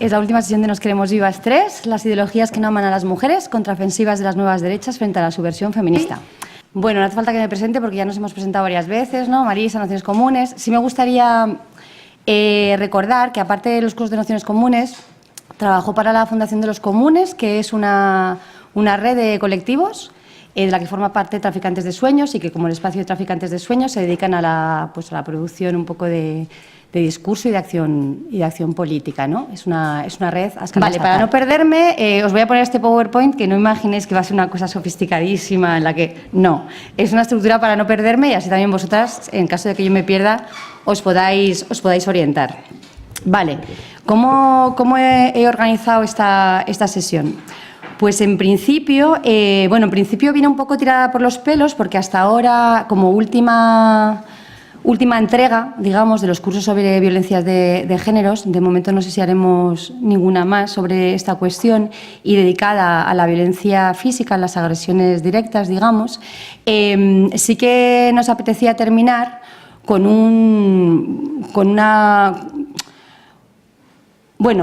Es la última sesión de Nos queremos vivas 3, las ideologías que no aman a las mujeres, contraofensivas de las nuevas derechas frente a la subversión feminista. Bueno, no hace falta que me presente porque ya nos hemos presentado varias veces, ¿no? Marisa, Nociones Comunes. Sí me gustaría recordar que, aparte de los cursos de Nociones Comunes, trabajo para la Fundación de los Comunes, que es una red de colectivos de la que forma parte Traficantes de Sueños y que, como el espacio de Traficantes de Sueños, se dedican a la producción un poco de discurso y de acción política, ¿no? Es una red a escala estatal. Para no perderme, os voy a poner este PowerPoint, que no imaginéis que va a ser una cosa sofisticadísima en la que... No, es una estructura para no perderme y así también vosotras, en caso de que yo me pierda, os podáis orientar. Vale, ¿cómo he organizado esta sesión? Pues en principio, viene un poco tirada por los pelos porque hasta ahora, como última entrega, digamos, de los cursos sobre violencias de géneros, de momento no sé si haremos ninguna más sobre esta cuestión y dedicada a la violencia física, a las agresiones directas, digamos, sí que nos apetecía terminar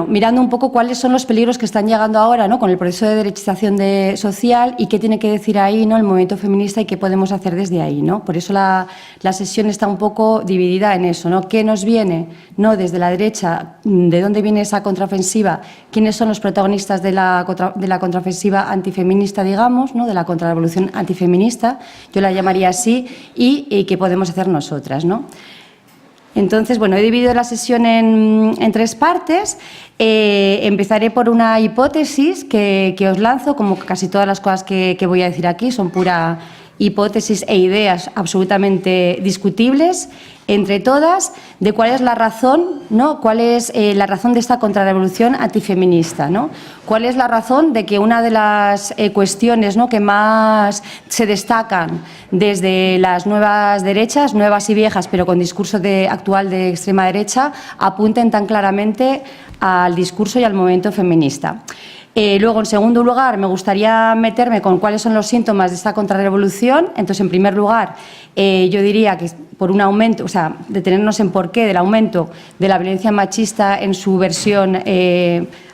mirando un poco cuáles son los peligros que están llegando ahora, ¿no?, con el proceso de derechización social y qué tiene que decir ahí, ¿no?, el movimiento feminista y qué podemos hacer desde ahí, ¿no? Por eso la sesión está un poco dividida en eso, ¿no? ¿Qué nos viene, ¿no?, desde la derecha? ¿De dónde viene esa contraofensiva? ¿Quiénes son los protagonistas de la contraofensiva antifeminista, digamos, ¿no?, de la contrarrevolución antifeminista? Yo la llamaría así, y qué podemos hacer nosotras, ¿no? Entonces, bueno, he dividido la sesión en tres partes. Empezaré por una hipótesis que os lanzo, como casi todas las cosas que voy a decir aquí, son pura hipótesis e ideas absolutamente discutibles entre todas, de cuál es la razón, ¿no?, cuál es la razón de esta contrarrevolución antifeminista, ¿no? Cuál es la razón de que una de las cuestiones, ¿no?, que más se destacan desde las nuevas derechas, nuevas y viejas, pero con discurso actual de extrema derecha, apunten tan claramente al discurso y al movimiento feminista. Luego, en segundo lugar, me gustaría meterme con cuáles son los síntomas de esta contrarrevolución. Entonces, en primer lugar, yo diría que por un aumento, o sea, detenernos en por qué del aumento de la violencia machista en su versión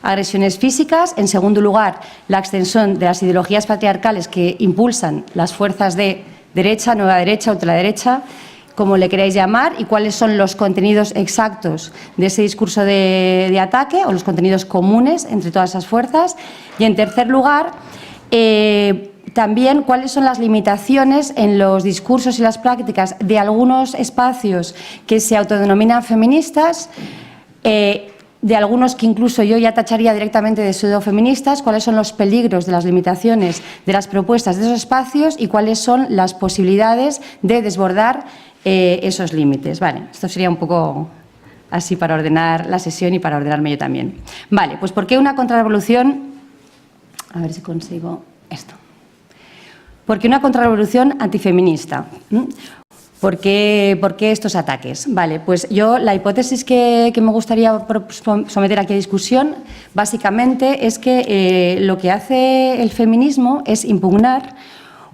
agresiones físicas. En segundo lugar, la extensión de las ideologías patriarcales que impulsan las fuerzas de derecha, nueva derecha, ultraderecha, como le queráis llamar, y cuáles son los contenidos exactos de ese discurso de ataque o los contenidos comunes entre todas esas fuerzas. Y, en tercer lugar, también cuáles son las limitaciones en los discursos y las prácticas de algunos espacios que se autodenominan feministas, de algunos que incluso yo ya tacharía directamente de pseudofeministas, cuáles son los peligros de las limitaciones de las propuestas de esos espacios y cuáles son las posibilidades de desbordar esos límites. Vale, esto sería un poco así para ordenar la sesión y para ordenarme yo también. Vale, pues ¿por qué una contrarrevolución? A ver si consigo esto. ¿Por qué una contrarrevolución antifeminista? ¿Por qué estos ataques? Vale, pues yo la hipótesis que me gustaría someter aquí a discusión básicamente es que lo que hace el feminismo es impugnar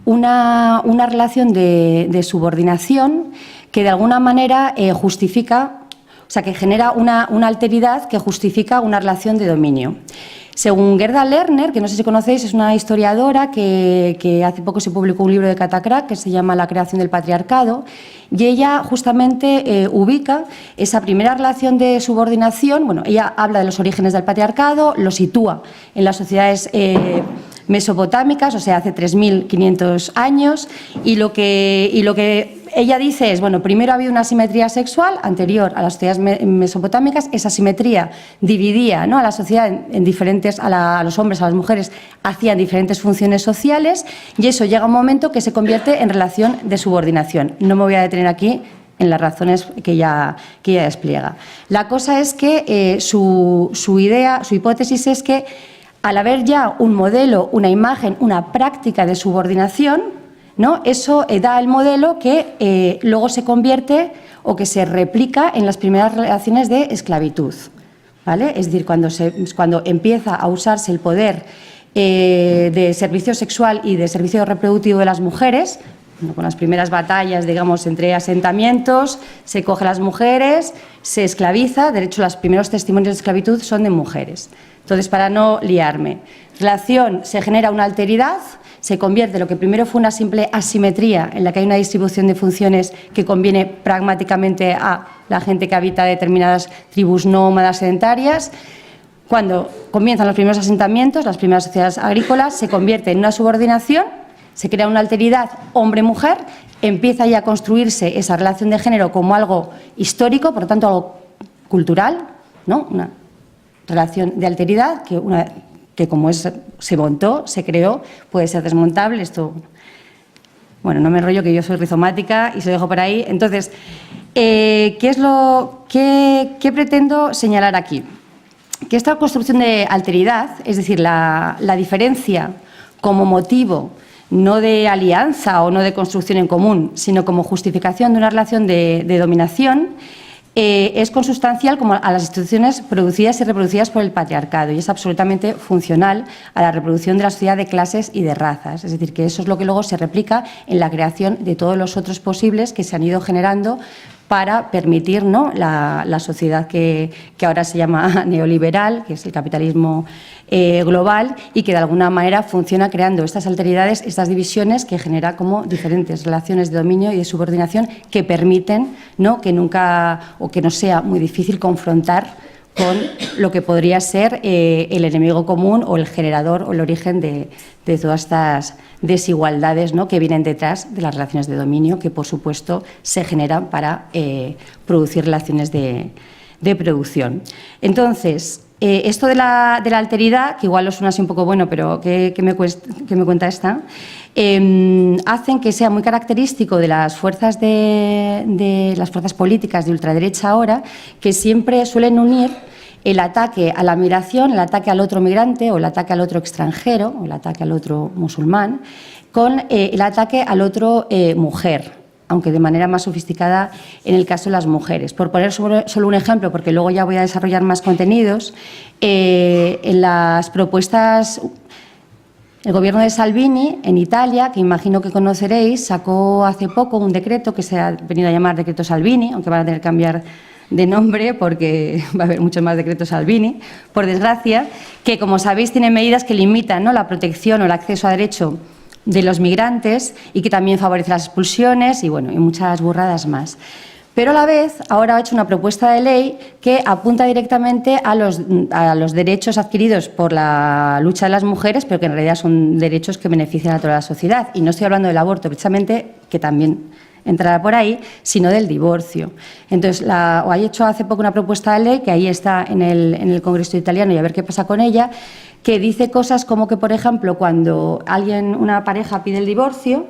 una relación de subordinación que de alguna manera justifica, o sea, que genera una alteridad que justifica una relación de dominio. Según Gerda Lerner, que no sé si conocéis, es una historiadora que hace poco se publicó un libro de Catacrack que se llama La creación del patriarcado, y ella justamente ubica esa primera relación de subordinación. Bueno, ella habla de los orígenes del patriarcado, lo sitúa en las sociedades mesopotámicas, o sea, hace 3.500 años, y lo que ella dice es, bueno, primero ha habido una asimetría sexual anterior a las sociedades mesopotámicas. Esa asimetría dividía, ¿no?, a la sociedad en diferentes, a los hombres, a las mujeres, hacían diferentes funciones sociales, y eso llega a un momento que se convierte en relación de subordinación. No me voy a detener aquí en las razones que ella despliega. La cosa es que su idea, su hipótesis es que al haber ya un modelo, una imagen, una práctica de subordinación, ¿no?, eso da el modelo que luego se convierte o que se replica en las primeras relaciones de esclavitud, ¿vale? Es decir, cuando empieza a usarse el poder de servicio sexual y de servicio reproductivo de las mujeres, con las primeras batallas, digamos, entre asentamientos, se coge a las mujeres, se esclaviza. De hecho, los primeros testimonios de esclavitud son de mujeres. Entonces, para no liarme, se genera una alteridad, se convierte lo que primero fue una simple asimetría en la que hay una distribución de funciones que conviene pragmáticamente a la gente que habita determinadas tribus nómadas sedentarias. Cuando comienzan los primeros asentamientos, las primeras sociedades agrícolas, se convierte en una subordinación, se crea una alteridad hombre-mujer, empieza ya a construirse esa relación de género como algo histórico, por lo tanto algo cultural, ¿no? Una relación de alteridad que como se montó, se creó, puede ser desmontable. Esto, bueno, no me enrollo, que yo soy rizomática y se lo dejo por ahí. Entonces, ¿qué pretendo señalar aquí? Que esta construcción de alteridad, es decir, la diferencia como motivo no de alianza o no de construcción en común, sino como justificación de una relación de dominación, es consustancial como a las instituciones producidas y reproducidas por el patriarcado y es absolutamente funcional a la reproducción de la sociedad de clases y de razas. Es decir, que eso es lo que luego se replica en la creación de todos los otros posibles que se han ido generando para permitir, ¿no?, la sociedad que ahora se llama neoliberal, que es el capitalismo global y que de alguna manera funciona creando estas alteridades, estas divisiones que genera como diferentes relaciones de dominio y de subordinación que permiten, ¿no?, que nunca o que no sea muy difícil confrontar con lo que podría ser el enemigo común o el generador o el origen de todas estas desigualdades, ¿no?, que vienen detrás de las relaciones de dominio que, por supuesto, se generan para producir relaciones de producción. Entonces, esto de la alteridad, que igual os suena así un poco bueno, pero ¿qué me cuenta esta? Hacen que sea muy característico de las fuerzas de las fuerzas políticas de ultraderecha ahora, que siempre suelen unir el ataque a la migración, el ataque al otro migrante o el ataque al otro extranjero o el ataque al otro musulmán con el ataque al otro mujer, aunque de manera más sofisticada en el caso de las mujeres. Por poner solo un ejemplo, porque luego ya voy a desarrollar más contenidos, en las propuestas, el gobierno de Salvini en Italia, que imagino que conoceréis, sacó hace poco un decreto que se ha venido a llamar decreto Salvini, aunque van a tener que cambiar de nombre porque va a haber muchos más decretos Salvini, por desgracia, que como sabéis tiene medidas que limitan, ¿no?, la protección o el acceso a derecho de los migrantes y que también favorece las expulsiones y, bueno, y muchas burradas más. Pero a la vez ahora ha hecho una propuesta de ley que apunta directamente a los derechos adquiridos por la lucha de las mujeres, pero que en realidad son derechos que benefician a toda la sociedad. Y no estoy hablando del aborto, precisamente, que también entrará por ahí, sino del divorcio. Entonces, ha hecho hace poco una propuesta de ley que ahí está en el Congreso italiano y a ver qué pasa con ella, que dice cosas como que, por ejemplo, cuando una pareja pide el divorcio,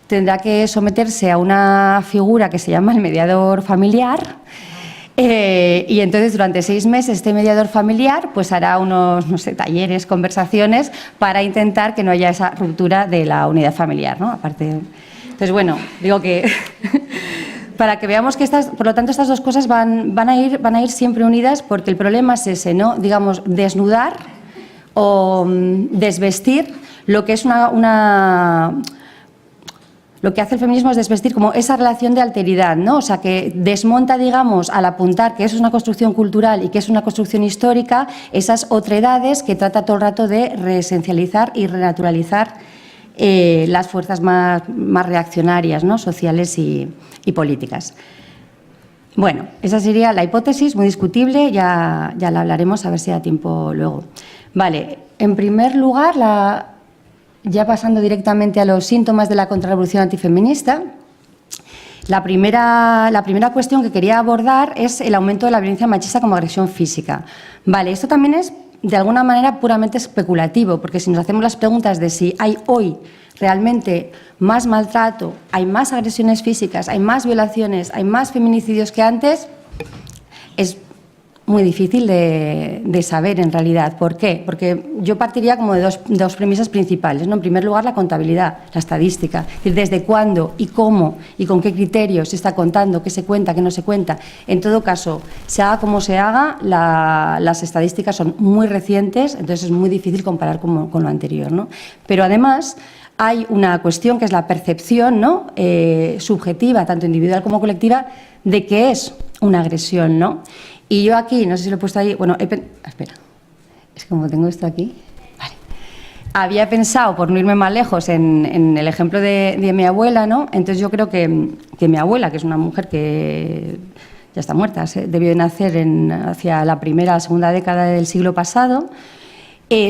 tendrá que someterse a una figura que se llama el mediador familiar y entonces durante 6 meses este mediador familiar pues hará unos, no sé, talleres, conversaciones para intentar que no haya esa ruptura de la unidad familiar, ¿no? Aparte, entonces, bueno, digo que para que veamos que por lo tanto estas dos cosas van a ir siempre unidas porque el problema es ese, ¿no? Digamos, desnudar o desvestir lo que es lo que hace el feminismo es desvestir como esa relación de alteridad, ¿no? O sea, que desmonta, digamos, al apuntar que eso es una construcción cultural y que es una construcción histórica, esas otredades que trata todo el rato de reesencializar y renaturalizar las fuerzas más reaccionarias, ¿no?, sociales y políticas. Bueno, esa sería la hipótesis, muy discutible, ya la hablaremos, a ver si da tiempo luego. Vale, en primer lugar, ya pasando directamente a los síntomas de la contrarrevolución antifeminista, la primera cuestión que quería abordar es el aumento de la violencia machista como agresión física. Vale, esto también es de alguna manera puramente especulativo, porque si nos hacemos las preguntas de si hay hoy realmente más maltrato, hay más agresiones físicas, hay más violaciones, hay más feminicidios que antes, es muy difícil de saber en realidad. ¿Por qué? Porque yo partiría como de dos premisas principales, ¿no? En primer lugar, la contabilidad, la estadística, es decir, desde cuándo y cómo y con qué criterios se está contando, qué se cuenta, qué no se cuenta. En todo caso, se haga como se haga, las estadísticas son muy recientes, entonces es muy difícil comparar con lo anterior, ¿no? Pero además hay una cuestión que es la percepción, ¿no?, subjetiva, tanto individual como colectiva, de qué es una agresión, ¿no? Y yo aquí, no sé si lo he puesto ahí, bueno, espera, es como tengo esto aquí. Vale. Había pensado, por no irme más lejos, en el ejemplo de mi abuela, ¿no? Entonces yo creo que mi abuela, que es una mujer que ya está muerta, debió de nacer hacia la primera o segunda década del siglo pasado.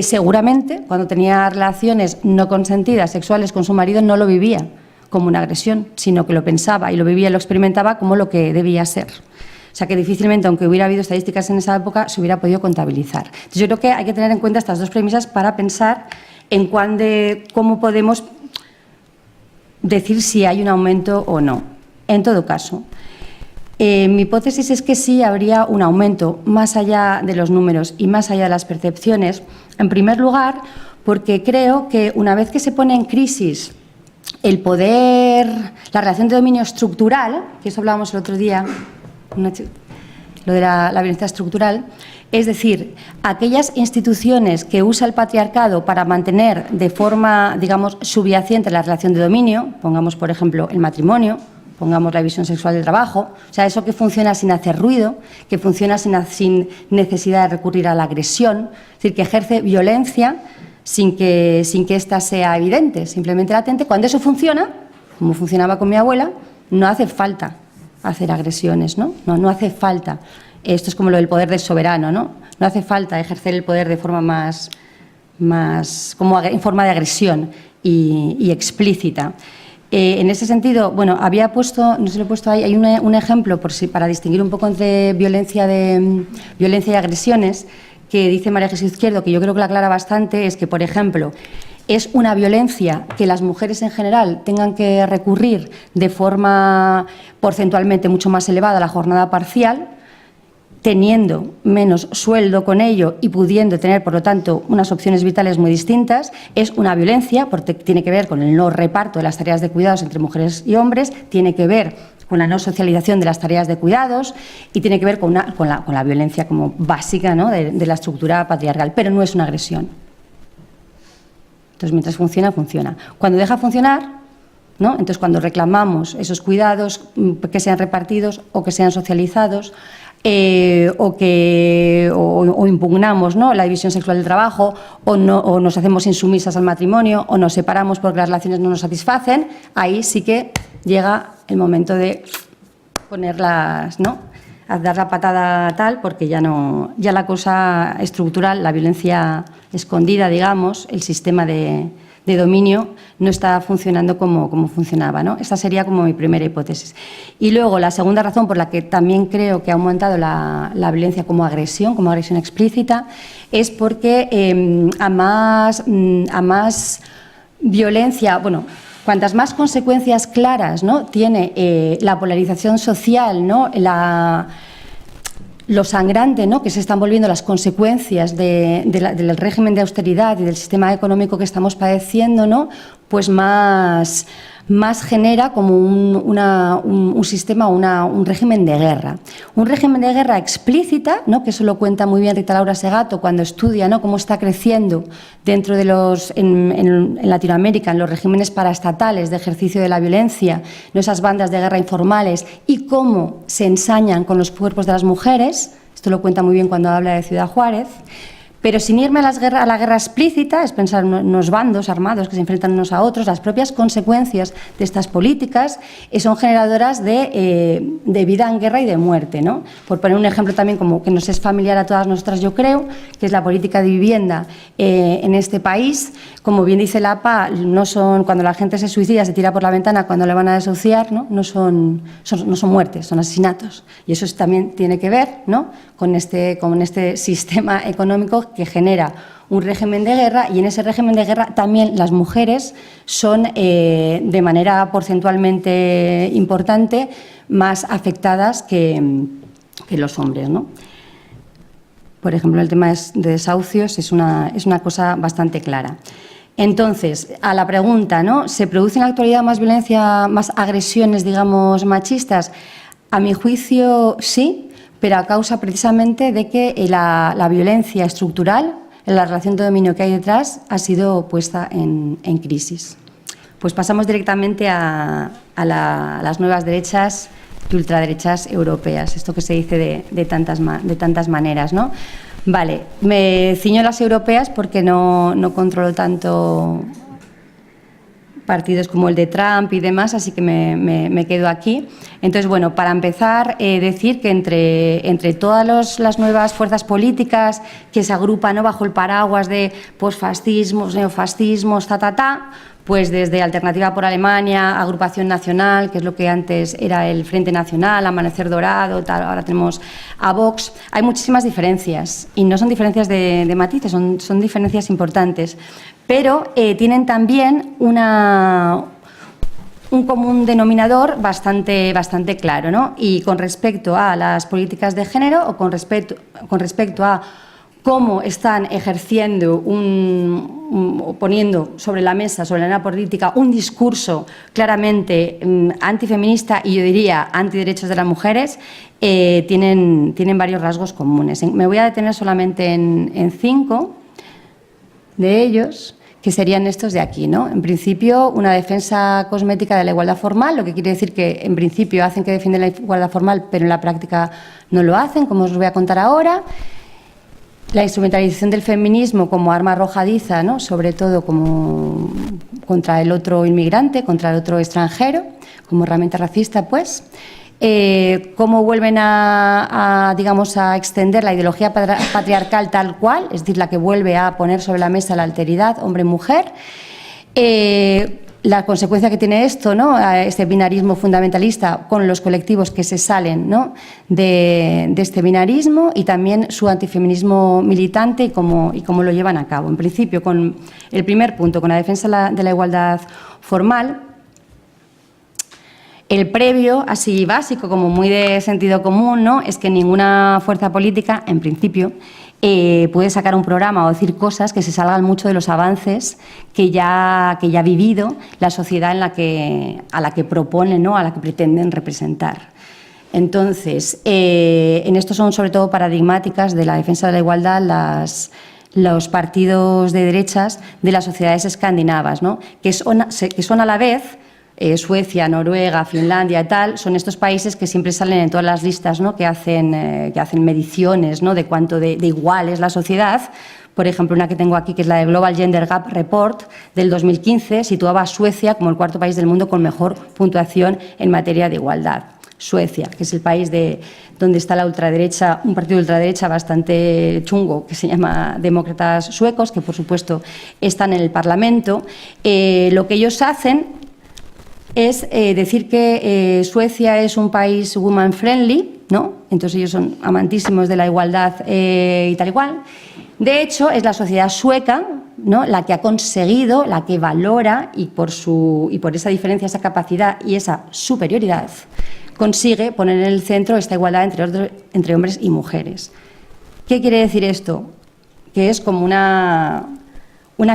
Seguramente, cuando tenía relaciones no consentidas sexuales con su marido, no lo vivía como una agresión, sino que lo pensaba y lo vivía y lo experimentaba como lo que debía ser. O sea, que difícilmente, aunque hubiera habido estadísticas en esa época, se hubiera podido contabilizar. Entonces, yo creo que hay que tener en cuenta estas dos premisas para pensar en cómo podemos decir si hay un aumento o no. En todo caso, mi hipótesis es que sí habría un aumento, más allá de los números y más allá de las percepciones. En primer lugar, porque creo que una vez que se pone en crisis el poder, la relación de dominio estructural, que eso hablábamos el otro día, lo de la violencia estructural, es decir, aquellas instituciones que usa el patriarcado para mantener de forma, digamos, subyacente la relación de dominio, pongamos, por ejemplo, el matrimonio, pongamos la división sexual del trabajo, o sea, eso que funciona sin hacer ruido, que funciona sin necesidad de recurrir a la agresión, es decir, que ejerce violencia sin que ésta sea evidente, simplemente latente. Cuando eso funciona, como funcionaba con mi abuela, no hace falta hacer agresiones, ¿no? No hace falta. Esto es como lo del poder del soberano, ¿no? No hace falta ejercer el poder de forma más como en forma de agresión y explícita. En ese sentido, bueno, había puesto, no sé si lo he puesto ahí, hay un ejemplo para distinguir un poco entre violencia y agresiones, que dice María Jesús Izquierdo, que yo creo que la aclara bastante, es que, por ejemplo, es una violencia que las mujeres en general tengan que recurrir de forma porcentualmente mucho más elevada a la jornada parcial, teniendo menos sueldo con ello y pudiendo tener, por lo tanto, unas opciones vitales muy distintas. Es una violencia porque tiene que ver con el no reparto de las tareas de cuidados entre mujeres y hombres, tiene que ver con la no socialización de las tareas de cuidados y tiene que ver con la violencia como básica, ¿no?, de la estructura patriarcal, pero no es una agresión. Entonces, mientras funciona, funciona. Cuando deja funcionar, ¿no?, entonces cuando reclamamos esos cuidados que sean repartidos o que sean socializados, o impugnamos, ¿no?, la división sexual del trabajo, o nos hacemos insumisas al matrimonio, o nos separamos porque las relaciones no nos satisfacen, ahí sí que llega el momento de ponerlas, ¿no?, a dar la patada tal, porque ya la cosa estructural, la violencia escondida, digamos, el sistema de dominio no está funcionando como funcionaba, ¿no? Esta sería como mi primera hipótesis. Y luego, la segunda razón por la que también creo que ha aumentado la violencia como agresión explícita, es porque a más violencia, bueno, cuantas más consecuencias claras, ¿no?, tiene la polarización social, ¿no?, lo sangrante, ¿no?, que se están volviendo las consecuencias del régimen de austeridad y del sistema económico que estamos padeciendo, ¿no?, pues más genera como un sistema, un régimen de guerra. Un régimen de guerra explícita, ¿no?, que eso lo cuenta muy bien Rita Laura Segato cuando estudia, ¿no?, cómo está creciendo dentro de en Latinoamérica, en los regímenes paraestatales de ejercicio de la violencia, ¿no?, esas bandas de guerra informales, y cómo se ensañan con los cuerpos de las mujeres. Esto lo cuenta muy bien cuando habla de Ciudad Juárez. Pero sin irme a la guerra explícita, es pensar en unos bandos armados que se enfrentan unos a otros, las propias consecuencias de estas políticas son generadoras de vida en guerra y de muerte, ¿no? Por poner un ejemplo también como que nos es familiar a todas nosotras, yo creo, que es la política de vivienda en este país. Como bien dice la APA, no son, cuando la gente se suicida, se tira por la ventana cuando le van a desahuciar, ¿no? No son muertes, son asesinatos. Y eso también tiene que ver, ¿no?, con este sistema económico que genera un régimen de guerra, y en ese régimen de guerra también las mujeres son de manera porcentualmente importante más afectadas que los hombres, ¿no? Por ejemplo, el tema de desahucios es una cosa bastante clara. Entonces, a la pregunta, ¿no?, ¿se produce en la actualidad más violencia, más agresiones, digamos, machistas? A mi juicio, sí, pero a causa precisamente de que la violencia estructural, la relación de dominio que hay detrás, ha sido puesta en crisis. pues pasamos directamente a las nuevas derechas y ultraderechas europeas, esto que se dice de tantas maneras, ¿no? Vale, me ciño a las europeas porque no controlo tanto partidos como el de Trump y demás, así que me quedo aquí. Entonces, bueno, para empezar, decir que entre todas las nuevas fuerzas políticas que se agrupan, ¿no?, bajo el paraguas de posfascismos, neofascismos, pues desde Alternativa por Alemania, Agrupación Nacional, que es lo que antes era el Frente Nacional, Amanecer Dorado, tal, ahora tenemos a Vox. Hay muchísimas diferencias y no son diferencias de matices, son diferencias importantes, pero tienen también un común denominador bastante claro, ¿no? Y con respecto a las políticas de género o con respecto a cómo están ejerciendo poniendo sobre la mesa, sobre la arena política, un discurso claramente antifeminista y yo diría antiderechos de las mujeres, tienen varios rasgos comunes. Me voy a detener solamente en 5 de ellos, que serían estos de aquí, ¿no? En principio, una defensa cosmética de la igualdad formal, lo que quiere decir que en principio hacen que defienden la igualdad formal, pero en la práctica no lo hacen, como os voy a contar ahora. La instrumentalización del feminismo como arma arrojadiza, ¿no?, sobre todo como contra el otro inmigrante, contra el otro extranjero, como herramienta racista, pues. Cómo vuelven digamos, a extender la ideología patriarcal tal cual, es decir, la que vuelve a poner sobre la mesa la alteridad hombre-mujer. La consecuencia que tiene esto, ¿no?, este binarismo fundamentalista con los colectivos que se salen, ¿no?, de este binarismo, y también su antifeminismo militante y cómo lo llevan a cabo. En principio, con el primer punto, con la defensa de la igualdad formal, el previo, así básico, como muy de sentido común, ¿no?, es que ninguna fuerza política, en principio, puede sacar un programa o decir cosas que se salgan mucho de los avances que ya ha vivido la sociedad a la que proponen, ¿no?, a la que pretenden representar. Entonces, en esto son sobre todo paradigmáticas de la defensa de la igualdad los partidos de derechas de las sociedades escandinavas, ¿no?, que son a la vez Suecia, Noruega, Finlandia y tal, son estos países que siempre salen en todas las listas, ¿no?, que hacen mediciones, ¿no?, de cuánto de igual es la sociedad. Por ejemplo, una que tengo aquí, que es la de Global Gender Gap Report del 2015, situaba a Suecia como el 4.º país del mundo con mejor puntuación en materia de igualdad. Suecia, que es el país donde está la ultraderecha, un partido de ultraderecha bastante chungo que se llama Demócratas Suecos, que por supuesto están en el Parlamento. Lo que ellos hacen es decir que Suecia es un país woman friendly, ¿no? Entonces ellos son amantísimos de la igualdad y tal y cual. De hecho, es la sociedad sueca, ¿no?, la que ha conseguido, la que valora y por esa diferencia, esa capacidad y esa superioridad consigue poner en el centro esta igualdad entre hombres y mujeres. ¿Qué quiere decir esto? Que es como una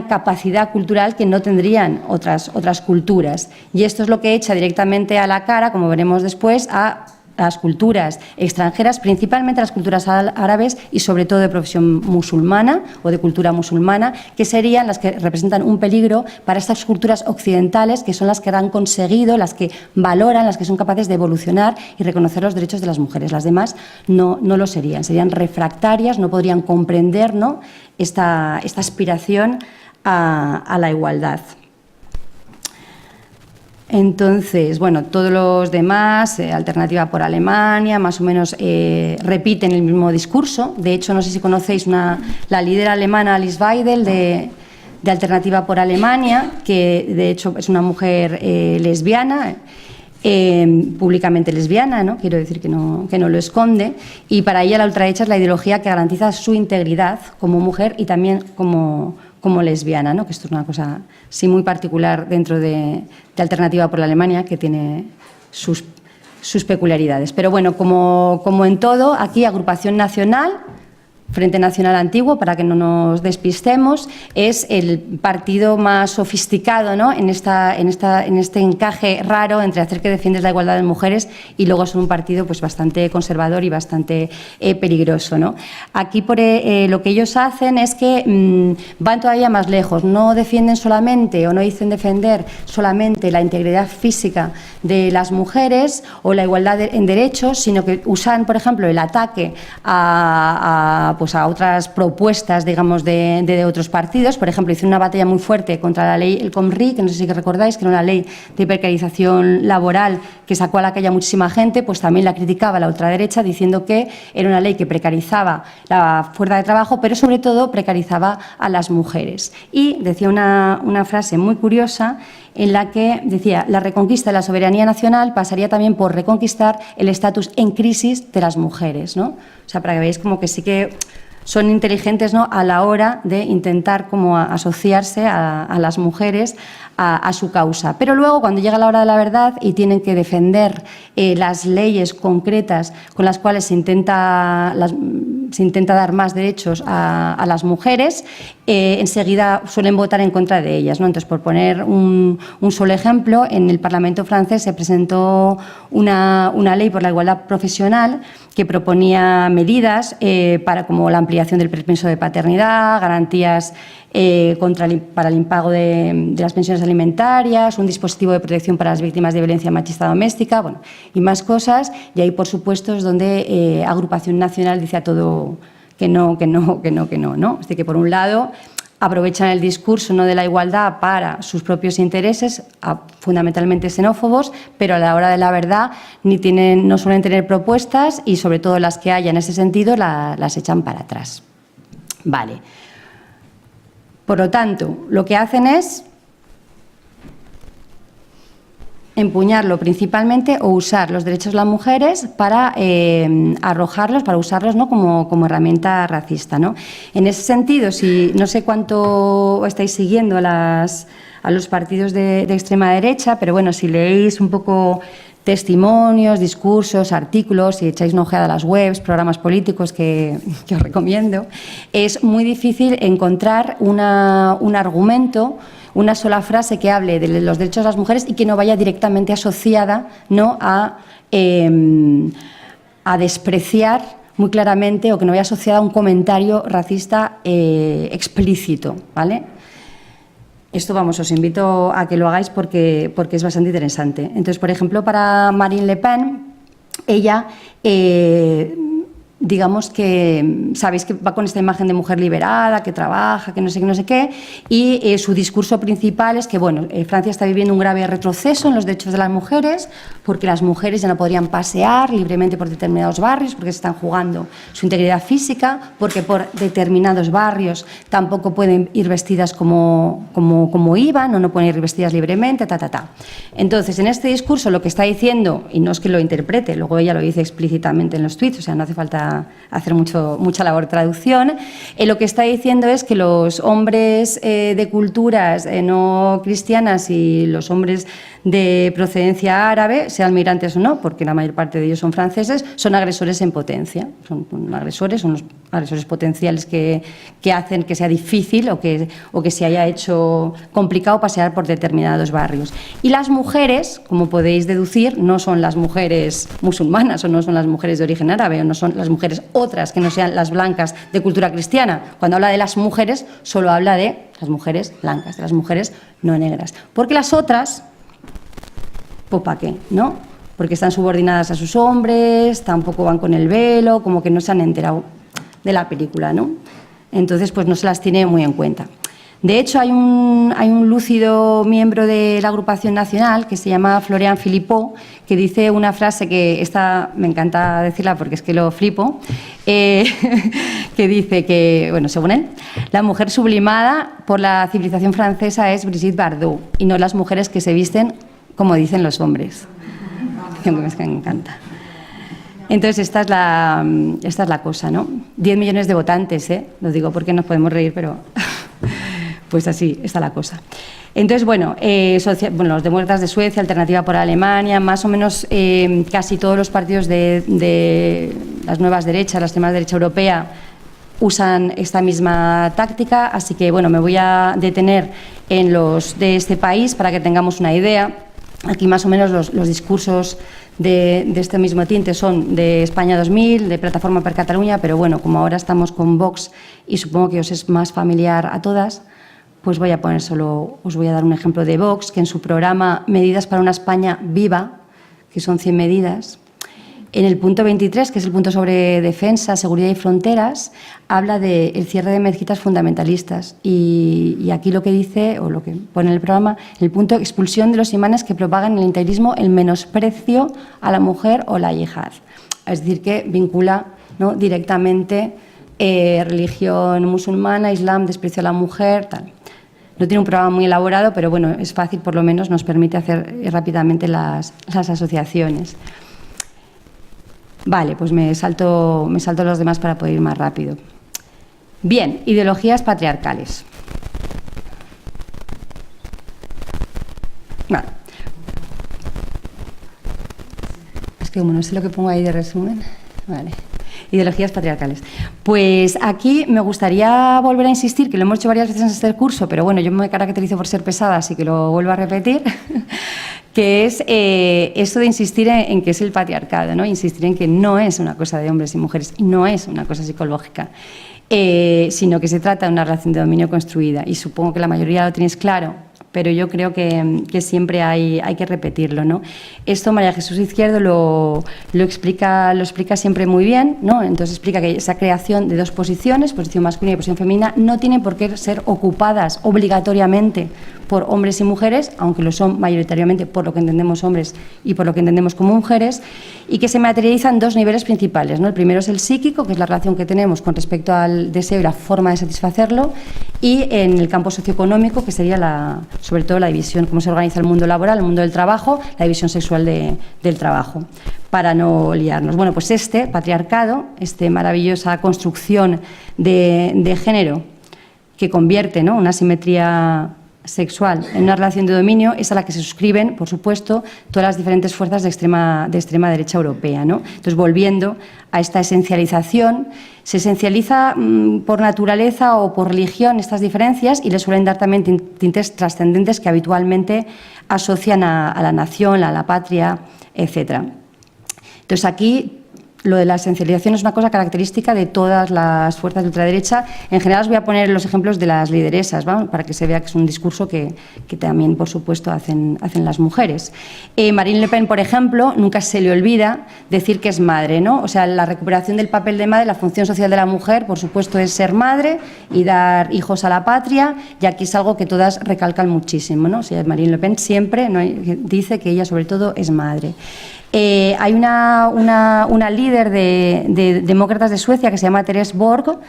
capacidad cultural que no tendrían otras culturas. Y esto es lo que echa directamente a la cara, como veremos después, a las culturas extranjeras, principalmente las culturas árabes y sobre todo de profesión musulmana o de cultura musulmana, que serían las que representan un peligro para estas culturas occidentales, que son las que han conseguido, las que valoran, las que son capaces de evolucionar y reconocer los derechos de las mujeres. Las demás no lo serían refractarias, no podrían comprender, ¿no?, esta aspiración a la igualdad. Entonces, bueno, todos los demás, Alternativa por Alemania, más o menos repiten el mismo discurso. De hecho, no sé si conocéis la líder alemana Alice Weidel de Alternativa por Alemania, que de hecho es una mujer lesbiana, públicamente lesbiana, ¿no?, quiero decir que no lo esconde, y para ella la ultraderecha es la ideología que garantiza su integridad como mujer y también como lesbiana, ¿no?, que esto es una cosa sí muy particular dentro de Alternativa por la Alemania, que tiene sus peculiaridades. Pero bueno, como en todo, aquí Agrupación Nacional, Frente Nacional Antiguo, para que no nos despistemos, es el partido más sofisticado, ¿no?, en este encaje raro entre hacer que defiendes la igualdad de mujeres y luego son un partido pues bastante conservador y bastante peligroso, ¿no? Aquí lo que ellos hacen es que van todavía más lejos, no defienden solamente o no dicen defender solamente la integridad física de las mujeres o la igualdad en derechos, sino que usan, por ejemplo, el ataque a otras propuestas, digamos, de otros partidos. Por ejemplo, hizo una batalla muy fuerte contra la ley El Khomri, que no sé si recordáis, que era una ley de precarización laboral que sacó a la calle a muchísima gente, pues también la criticaba la ultraderecha diciendo que era una ley que precarizaba la fuerza de trabajo, pero sobre todo precarizaba a las mujeres. Y decía una frase muy curiosa en la que decía: la reconquista de la soberanía nacional pasaría también por reconquistar el estatus en crisis de las mujeres, ¿no? O sea, para que veáis como que sí que son inteligentes, ¿no?, a la hora de intentar como asociarse a las mujeres a su causa. Pero luego, cuando llega la hora de la verdad y tienen que defender las leyes concretas con las cuales se intenta dar más derechos a las mujeres, enseguida suelen votar en contra de ellas, ¿no? Entonces, por poner un solo ejemplo, en el Parlamento francés se presentó una ley por la igualdad profesional que proponía medidas como la ampliación del permiso de paternidad, garantías para el impago de las pensiones alimentarias, un dispositivo de protección para las víctimas de violencia machista doméstica, bueno, y más cosas. Y ahí, por supuesto, es donde Agrupación Nacional dice a todo que no, ¿no? Así que, por un lado, aprovechan el discurso, ¿no?, de la igualdad para sus propios intereses, fundamentalmente xenófobos, pero a la hora de la verdad no suelen tener propuestas y, sobre todo, las que haya en ese sentido las echan para atrás. Vale. Por lo tanto, lo que hacen es empuñarlo principalmente o usar los derechos de las mujeres para arrojarlos, para usarlos, ¿no?, como herramienta racista, ¿no? En ese sentido, no sé cuánto estáis siguiendo a los partidos de extrema derecha, pero bueno, si leéis un poco testimonios, discursos, artículos, si echáis una ojeada a las webs, programas políticos que os recomiendo, es muy difícil encontrar un argumento, una sola frase que hable de los derechos de las mujeres y que no vaya directamente asociada, ¿no?, a despreciar muy claramente, o que no vaya asociada a un comentario racista explícito, ¿vale? Esto, vamos, os invito a que lo hagáis porque es bastante interesante. Entonces, por ejemplo, para Marine Le Pen, ella, digamos que, sabéis que va con esta imagen de mujer liberada, que trabaja, que no sé qué, y su discurso principal es que, bueno, Francia está viviendo un grave retroceso en los derechos de las mujeres, porque las mujeres ya no podrían pasear libremente por determinados barrios, porque se están jugando su integridad física, porque por determinados barrios tampoco pueden ir vestidas como iban, o no pueden ir vestidas libremente, Entonces, en este discurso lo que está diciendo, y no es que lo interprete, luego ella lo dice explícitamente en los tweets, o sea, no hace falta hacer mucha labor de traducción, lo que está diciendo es que los hombres de culturas no cristianas y los hombres de procedencia árabe, sean migrantes o no, porque la mayor parte de ellos son franceses, son agresores en potencia, son los agresores potenciales que hacen que sea difícil o que se haya hecho complicado pasear por determinados barrios. Y las mujeres, como podéis deducir, no son las mujeres musulmanas o no son las mujeres de origen árabe o no son las mujeres otras que no sean las blancas de cultura cristiana. Cuando habla de las mujeres, solo habla de las mujeres blancas, de las mujeres no negras. Porque las otras, pues ¿para qué?, ¿no? Porque están subordinadas a sus hombres, tampoco van con el velo, como que no se han enterado de la película, ¿no? Entonces, pues no se las tiene muy en cuenta. De hecho, hay un lúcido miembro de la Agrupación Nacional que se llama Florian Philippot, que dice una frase que esta me encanta decirla porque es que lo flipo, que dice que, bueno, según él, la mujer sublimada por la civilización francesa es Brigitte Bardot y no las mujeres que se visten como dicen los hombres. Que me encanta. Entonces, esta es la cosa, ¿no? 10 millones de votantes, ¿eh? Lo digo porque nos podemos reír, pero pues así está la cosa. Entonces, bueno, los demócratas de Suecia, Alternativa por Alemania, más o menos casi todos los partidos de las nuevas derechas, la extrema derecha europea, usan esta misma táctica, así que bueno, me voy a detener en los de este país para que tengamos una idea. Aquí más o menos los discursos de este mismo tinte son de España 2000, de Plataforma per Catalunya, pero bueno, como ahora estamos con Vox y supongo que os es más familiar a todas, pues voy a poner solo, os voy a dar un ejemplo de Vox, que en su programa Medidas para una España viva, que son 100 medidas, en el punto 23, que es el punto sobre defensa, seguridad y fronteras, habla del cierre de mezquitas fundamentalistas. Y aquí lo que dice, o lo que pone en el programa, el punto expulsión de los imanes que propagan en el integrismo el menosprecio a la mujer o la yihad. Es decir, que vincula, ¿no?, directamente religión musulmana, islam, desprecio a la mujer, tal. No tiene un programa muy elaborado, pero bueno, es fácil, por lo menos nos permite hacer rápidamente las asociaciones. Vale, pues me salto los demás para poder ir más rápido. Bien, ideologías patriarcales. Vale. Es que como no sé lo que pongo ahí de resumen. Vale. Ideologías patriarcales. Pues aquí me gustaría volver a insistir, que lo hemos hecho varias veces en este curso, pero bueno, yo me caracterizo por ser pesada, así que lo vuelvo a repetir, que es esto de insistir en que es el patriarcado, ¿no? Insistir en que no es una cosa de hombres y mujeres, y no es una cosa psicológica, sino que se trata de una relación de dominio construida. Y supongo que la mayoría lo tenéis claro, pero yo creo que siempre hay que repetirlo, ¿no? Esto María Jesús Izquierdo lo explica siempre muy bien, ¿no? Entonces explica que esa creación de dos posiciones, posición masculina y posición femenina, no tienen por qué ser ocupadas obligatoriamente por hombres y mujeres, aunque lo son mayoritariamente por lo que entendemos hombres y por lo que entendemos como mujeres, y que se materializan en dos niveles principales, ¿no? El primero es el psíquico, que es la relación que tenemos con respecto al deseo y la forma de satisfacerlo, y en el campo socioeconómico, que sería sobre todo la división, cómo se organiza el mundo laboral, el mundo del trabajo, la división sexual del trabajo, para no liarnos. Bueno, pues este patriarcado, esta maravillosa construcción de género que convierte, ¿no?, una simetría sexual en una relación de dominio, es a la que se suscriben, por supuesto, todas las diferentes fuerzas de extrema derecha europea, ¿no? Entonces, volviendo a esta esencialización, se esencializa por naturaleza o por religión estas diferencias y le suelen dar también tintes trascendentes que habitualmente asocian a la nación, a la patria, etc. Entonces, aquí lo de la esencialización es una cosa característica de todas las fuerzas de ultraderecha. En general os voy a poner los ejemplos de las lideresas, ¿vale?, para que se vea que es un discurso que también, por supuesto, hacen las mujeres. Marine Le Pen, por ejemplo, nunca se le olvida decir que es madre, ¿no? O sea, la recuperación del papel de madre, la función social de la mujer, por supuesto, es ser madre y dar hijos a la patria, y aquí es algo que todas recalcan muchísimo, ¿no? O sea, Marine Le Pen siempre, ¿no?, dice que ella, sobre todo, es madre. Hay una líder de demócratas de Suecia que se llama Therese Borg,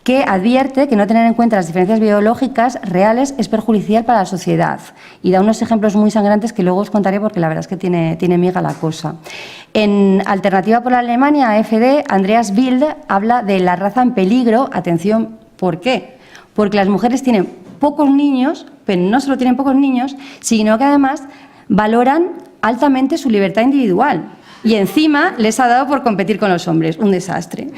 que advierte que no tener en cuenta las diferencias biológicas reales es perjudicial para la sociedad, y da unos ejemplos muy sangrantes que luego os contaré porque la verdad es que tiene miga la cosa. En Alternativa por la Alemania, AfD, Andreas Bild habla de la raza en peligro. Atención, ¿por qué? Porque las mujeres tienen pocos niños, pero no solo tienen pocos niños, sino que además valoran altamente su libertad individual, y encima les ha dado por competir con los hombres. Un desastre.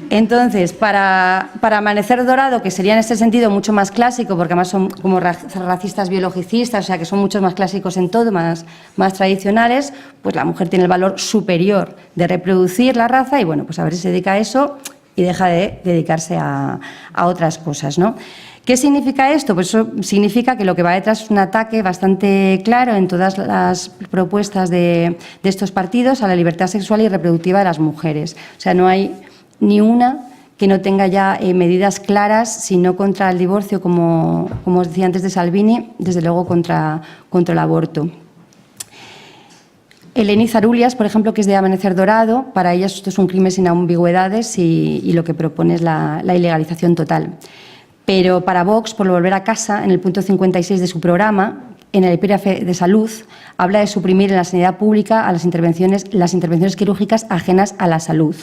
Entonces, para Amanecer Dorado, que sería en este sentido mucho más clásico, porque además son como racistas biologicistas, o sea que son muchos más clásicos en todo, más tradicionales, pues la mujer tiene el valor superior de reproducir la raza, y bueno, pues a ver si se dedica a eso y deja de dedicarse a otras cosas, ¿no? ¿Qué significa esto? Pues eso significa que lo que va detrás es un ataque bastante claro en todas las propuestas de estos partidos a la libertad sexual y reproductiva de las mujeres. O sea, no hay ni una que no tenga ya medidas claras, si no contra el divorcio, como os decía antes de Salvini, desde luego contra el aborto. Eleni Zarulias, por ejemplo, que es de Amanecer Dorado, para ella esto es un crimen sin ambigüedades y lo que propone es la ilegalización total. Pero para Vox, por volver a casa, en el punto 56 de su programa, en el epígrafe de salud, habla de suprimir en la sanidad pública a las intervenciones quirúrgicas ajenas a la salud.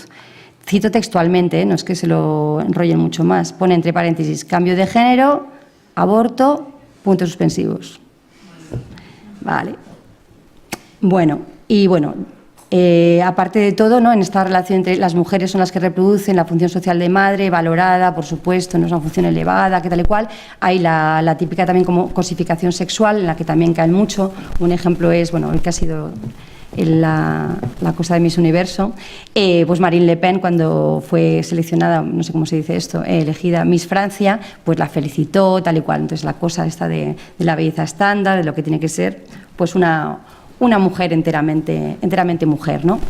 Cito textualmente, no es que se lo enrollen mucho más, pone entre paréntesis, cambio de género, aborto, puntos suspensivos. Vale. Bueno, aparte de todo, ¿no?, en esta relación entre las mujeres son las que reproducen, la función social de madre, valorada, por supuesto, no es una función elevada, que tal y cual. Hay la típica también como cosificación sexual, en la que también caen mucho. Un ejemplo es, bueno, el que ha sido la cosa de Miss Universo, pues Marine Le Pen, cuando fue seleccionada, no sé cómo se dice esto, elegida Miss Francia, pues la felicitó, tal y cual. Entonces la cosa esta de la belleza estándar, de lo que tiene que ser, pues una mujer enteramente mujer, ¿no?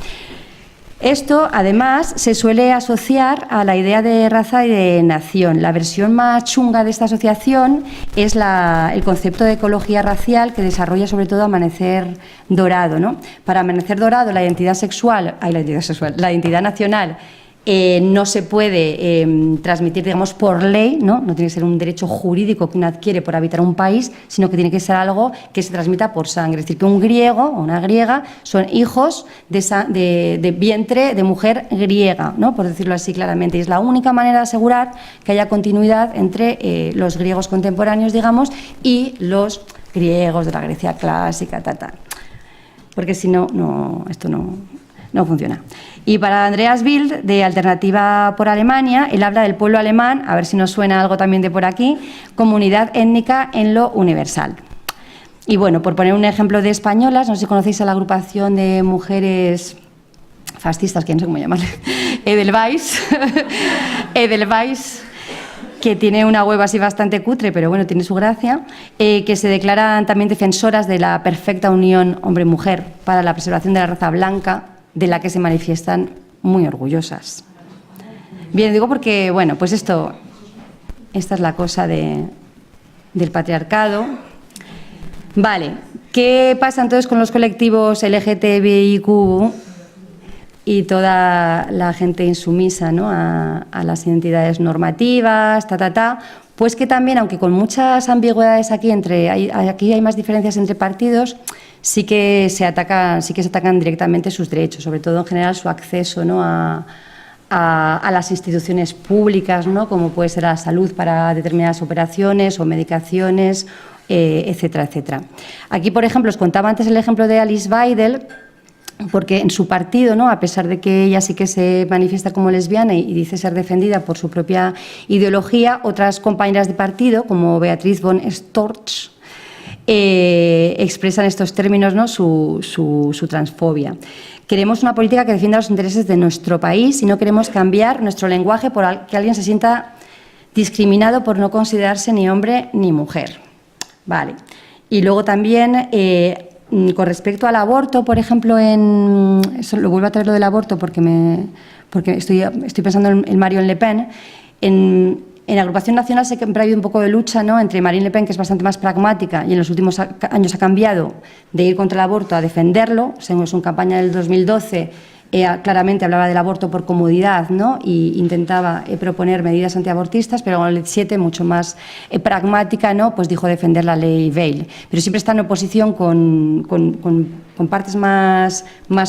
Esto, además, se suele asociar a la idea de raza y de nación. La versión más chunga de esta asociación es el concepto de ecología racial que desarrolla sobre todo Amanecer Dorado, ¿no? Para Amanecer Dorado, la identidad identidad nacional no se puede transmitir, digamos, por ley, ¿no? No tiene que ser un derecho jurídico que uno adquiere por habitar un país, sino que tiene que ser algo que se transmita por sangre. Es decir, que un griego o una griega son hijos de vientre de mujer griega, ¿no?, por decirlo así claramente. Y es la única manera de asegurar que haya continuidad entre los griegos contemporáneos, digamos, y los griegos de la Grecia clásica, porque si no, esto no funciona. Y para Andreas Bild, de Alternativa por Alemania, él habla del pueblo alemán, a ver si nos suena algo también de por aquí, comunidad étnica en lo universal. Y bueno, por poner un ejemplo de españolas, no sé si conocéis a la agrupación de mujeres fascistas, que no sé cómo llamarle, Edelweiss, que tiene una web así bastante cutre, pero bueno, tiene su gracia, que se declaran también defensoras de la perfecta unión hombre-mujer para la preservación de la raza blanca, de la que se manifiestan muy orgullosas. Bien, digo porque, bueno, pues esta es la cosa del patriarcado. Vale, ¿qué pasa entonces con los colectivos LGTBIQ y toda la gente insumisa, ¿no?, a las identidades normativas, Pues que también, aunque con muchas ambigüedades aquí hay más diferencias entre partidos, sí que se atacan directamente sus derechos, sobre todo en general su acceso, ¿no?, a las instituciones públicas, ¿no?, como puede ser la salud para determinadas operaciones o medicaciones, etcétera, etcétera. Aquí, por ejemplo, os contaba antes el ejemplo de Alice Weidel, porque en su partido, ¿no?, a pesar de que ella sí que se manifiesta como lesbiana y dice ser defendida por su propia ideología, otras compañeras de partido, como Beatriz von Storch, expresan estos términos, ¿no?, su transfobia. Queremos una política que defienda los intereses de nuestro país y no queremos cambiar nuestro lenguaje por que alguien se sienta discriminado por no considerarse ni hombre ni mujer. Vale. Y luego también, con respecto al aborto, por ejemplo, eso lo vuelvo a traer lo del aborto porque estoy pensando en Marion Le Pen. En la agrupación nacional siempre ha habido un poco de lucha, ¿no?, entre Marine Le Pen, que es bastante más pragmática y en los últimos años ha cambiado de ir contra el aborto a defenderlo. Según su campaña del 2012, claramente hablaba del aborto por comodidad, ¿no?, y intentaba proponer medidas antiabortistas, pero con el 7, mucho más pragmática, ¿no?, pues dijo defender la ley Veil. Pero siempre está en oposición con partes más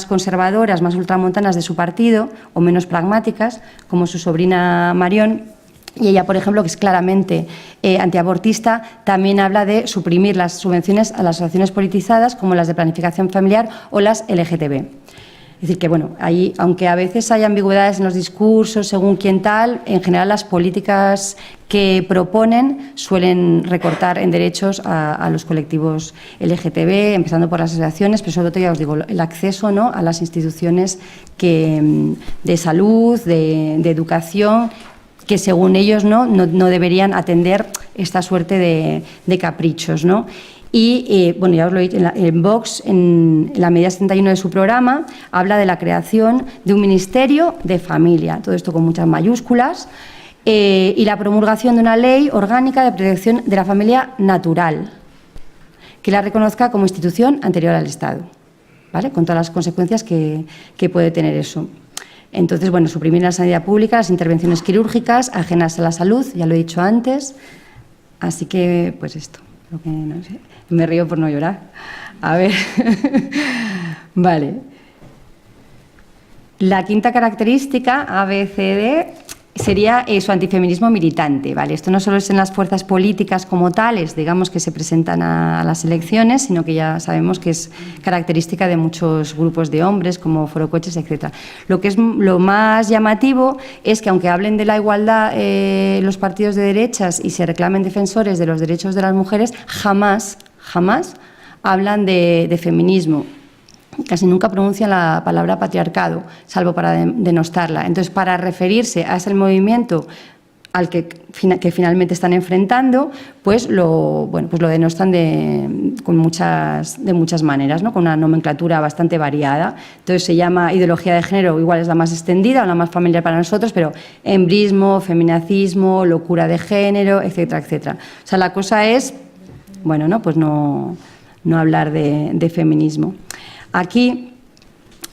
conservadoras, más ultramontanas de su partido, o menos pragmáticas, como su sobrina Marion. Y ella, por ejemplo, que es claramente antiabortista, también habla de suprimir las subvenciones a las asociaciones politizadas, como las de planificación familiar o las LGTB. Es decir, que bueno, ahí, aunque a veces hay ambigüedades en los discursos, según quién tal, en general las políticas que proponen suelen recortar en derechos a los colectivos LGTB, empezando por las asociaciones, pero sobre todo, ya os digo, el acceso, ¿no?, a las instituciones de salud, de educación, que según ellos no deberían atender esta suerte de caprichos, ¿no? Y, bueno, ya os lo he dicho, en Vox, en la medida 71 de su programa, habla de la creación de un ministerio de familia, todo esto con muchas mayúsculas, y la promulgación de una ley orgánica de protección de la familia natural, que la reconozca como institución anterior al Estado, ¿vale?, con todas las consecuencias que puede tener eso. Entonces, bueno, suprimir la sanidad pública, las intervenciones quirúrgicas ajenas a la salud, ya lo he dicho antes, así que, pues esto, lo que no sé, me río por no llorar. A ver, vale. La quinta característica, ABCD, sería su antifeminismo militante, ¿vale? Esto no solo es en las fuerzas políticas como tales, digamos, que se presentan a las elecciones, sino que ya sabemos que es característica de muchos grupos de hombres, como forocoches, etc. Lo que es lo más llamativo es que, aunque hablen de la igualdad los partidos de derechas y se reclamen defensores de los derechos de las mujeres, jamás hablan de feminismo. Casi nunca pronuncian la palabra patriarcado, salvo para denostarla. Entonces, para referirse a ese movimiento al que finalmente están enfrentando, pues lo denostan de muchas maneras, ¿no? Con una nomenclatura bastante variada. Entonces, se llama ideología de género, igual es la más extendida o la más familiar para nosotros, pero embrismo, feminacismo, locura de género, etcétera, etcétera. O sea, la cosa es, bueno, no hablar de feminismo. Aquí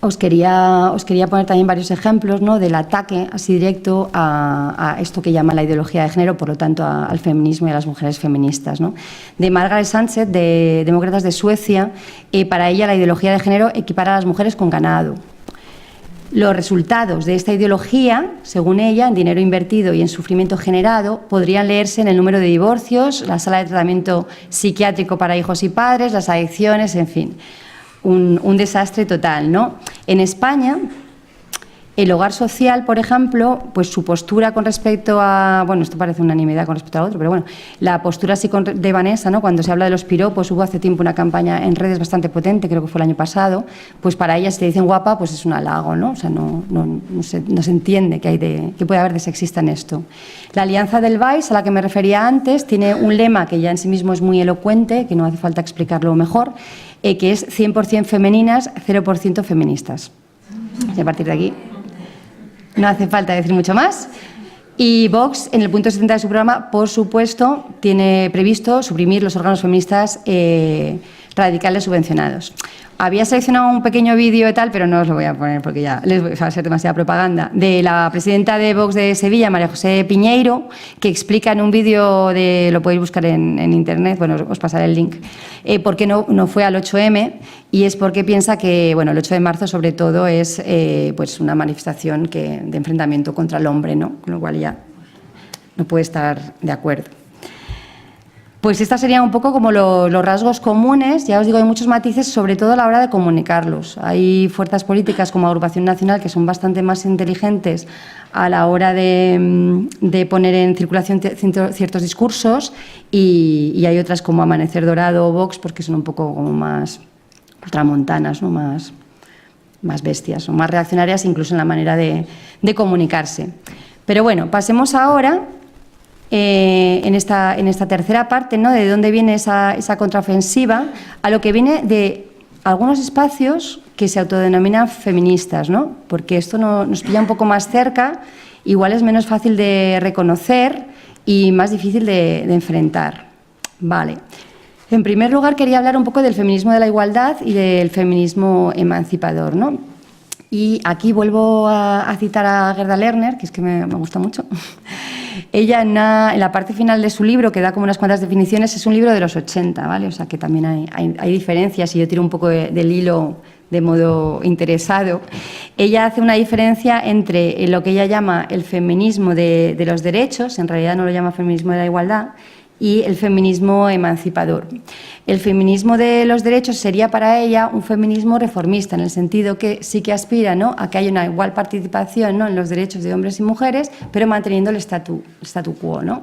os quería poner también varios ejemplos, ¿no?, del ataque así directo a esto que llama la ideología de género, por lo tanto al feminismo y a las mujeres feministas, ¿no? De Margaret Sánchez, de Demócratas de Suecia, para ella la ideología de género equipara a las mujeres con ganado. Los resultados de esta ideología, según ella, en dinero invertido y en sufrimiento generado, podrían leerse en el número de divorcios, la sala de tratamiento psiquiátrico para hijos y padres, las adicciones, en fin. Un desastre total, ¿no? En España, el hogar social, por ejemplo, pues su postura con respecto a... Bueno, esto parece una nimiedad con respecto al otro, pero bueno, la postura así de Vanessa, ¿no?, cuando se habla de los piropos, hubo hace tiempo una campaña en redes bastante potente, creo que fue el año pasado, pues para ella, si te dicen guapa, pues es un halago, ¿no? O sea, no se entiende que puede haber de sexista en esto. La Alianza del Valls, a la que me refería antes, tiene un lema que ya en sí mismo es muy elocuente, que no hace falta explicarlo mejor, que es 100% femeninas, 0% feministas. Y a partir de aquí no hace falta decir mucho más. Y Vox, en el punto 70 de su programa, por supuesto, tiene previsto suprimir los órganos feministas radicales subvencionados. Había seleccionado un pequeño vídeo y tal, pero no os lo voy a poner porque ya va a ser demasiada propaganda, de la presidenta de Vox de Sevilla, María José Piñeiro, que explica en un vídeo, lo podéis buscar en internet, bueno, os pasaré el link, por qué no fue al 8M, y es porque piensa que, bueno, el 8 de marzo sobre todo es pues una manifestación de enfrentamiento contra el hombre, ¿no? Con lo cual ya no puede estar de acuerdo. Pues estas serían un poco como los rasgos comunes. Ya os digo, hay muchos matices, sobre todo a la hora de comunicarlos. Hay fuerzas políticas como Agrupación Nacional que son bastante más inteligentes a la hora de poner en circulación ciertos discursos y hay otras como Amanecer Dorado o Vox, porque son un poco como más ultramontanas, ¿no?, más bestias o más reaccionarias incluso en la manera de comunicarse. Pero bueno, pasemos ahora... en esta tercera parte, ¿no?, de dónde viene esa contraofensiva, a lo que viene de algunos espacios que se autodenominan feministas, ¿no?, porque esto nos pilla un poco más cerca, igual es menos fácil de reconocer y más difícil de enfrentar. Vale. En primer lugar, quería hablar un poco del feminismo de la igualdad y del feminismo emancipador, ¿no? Y aquí vuelvo a citar a Gerda Lerner, que es que me gusta mucho. Ella en la parte final de su libro, que da como unas cuantas definiciones, es un libro de los 80, ¿vale? O sea que también hay diferencias y yo tiro un poco del hilo de modo interesado. Ella hace una diferencia entre lo que ella llama el feminismo de los derechos, en realidad no lo llama feminismo de la igualdad, y el feminismo emancipador. El feminismo de los derechos sería para ella un feminismo reformista, en el sentido que sí que aspira, ¿no?, a que haya una igual participación, ¿no?, en los derechos de hombres y mujeres, pero manteniendo el statu quo, ¿no?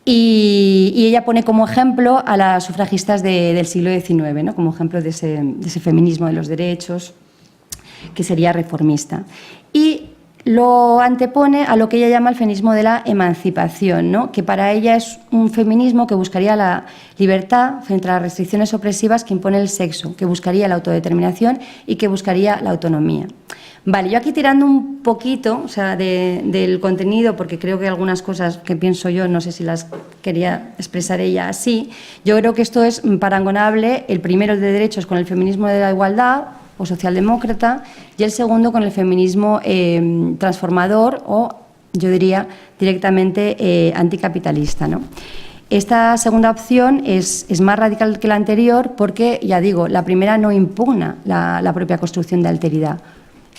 Y ella pone como ejemplo a las sufragistas del siglo XIX, ¿no?, como ejemplo de ese feminismo de los derechos, que sería reformista. Y lo antepone a lo que ella llama el feminismo de la emancipación, ¿no?, que para ella es un feminismo que buscaría la libertad frente a las restricciones opresivas que impone el sexo, que buscaría la autodeterminación y que buscaría la autonomía. Vale, yo aquí tirando un poquito, o sea, del contenido, porque creo que algunas cosas que pienso yo, no sé si las quería expresar ella así, yo creo que esto es parangonable, el primero, el de derechos, con el feminismo de la igualdad, o socialdemócrata, y el segundo con el feminismo transformador o, yo diría, directamente anticapitalista, ¿no? Esta segunda opción es más radical que la anterior porque, ya digo, la primera no impugna la propia construcción de alteridad.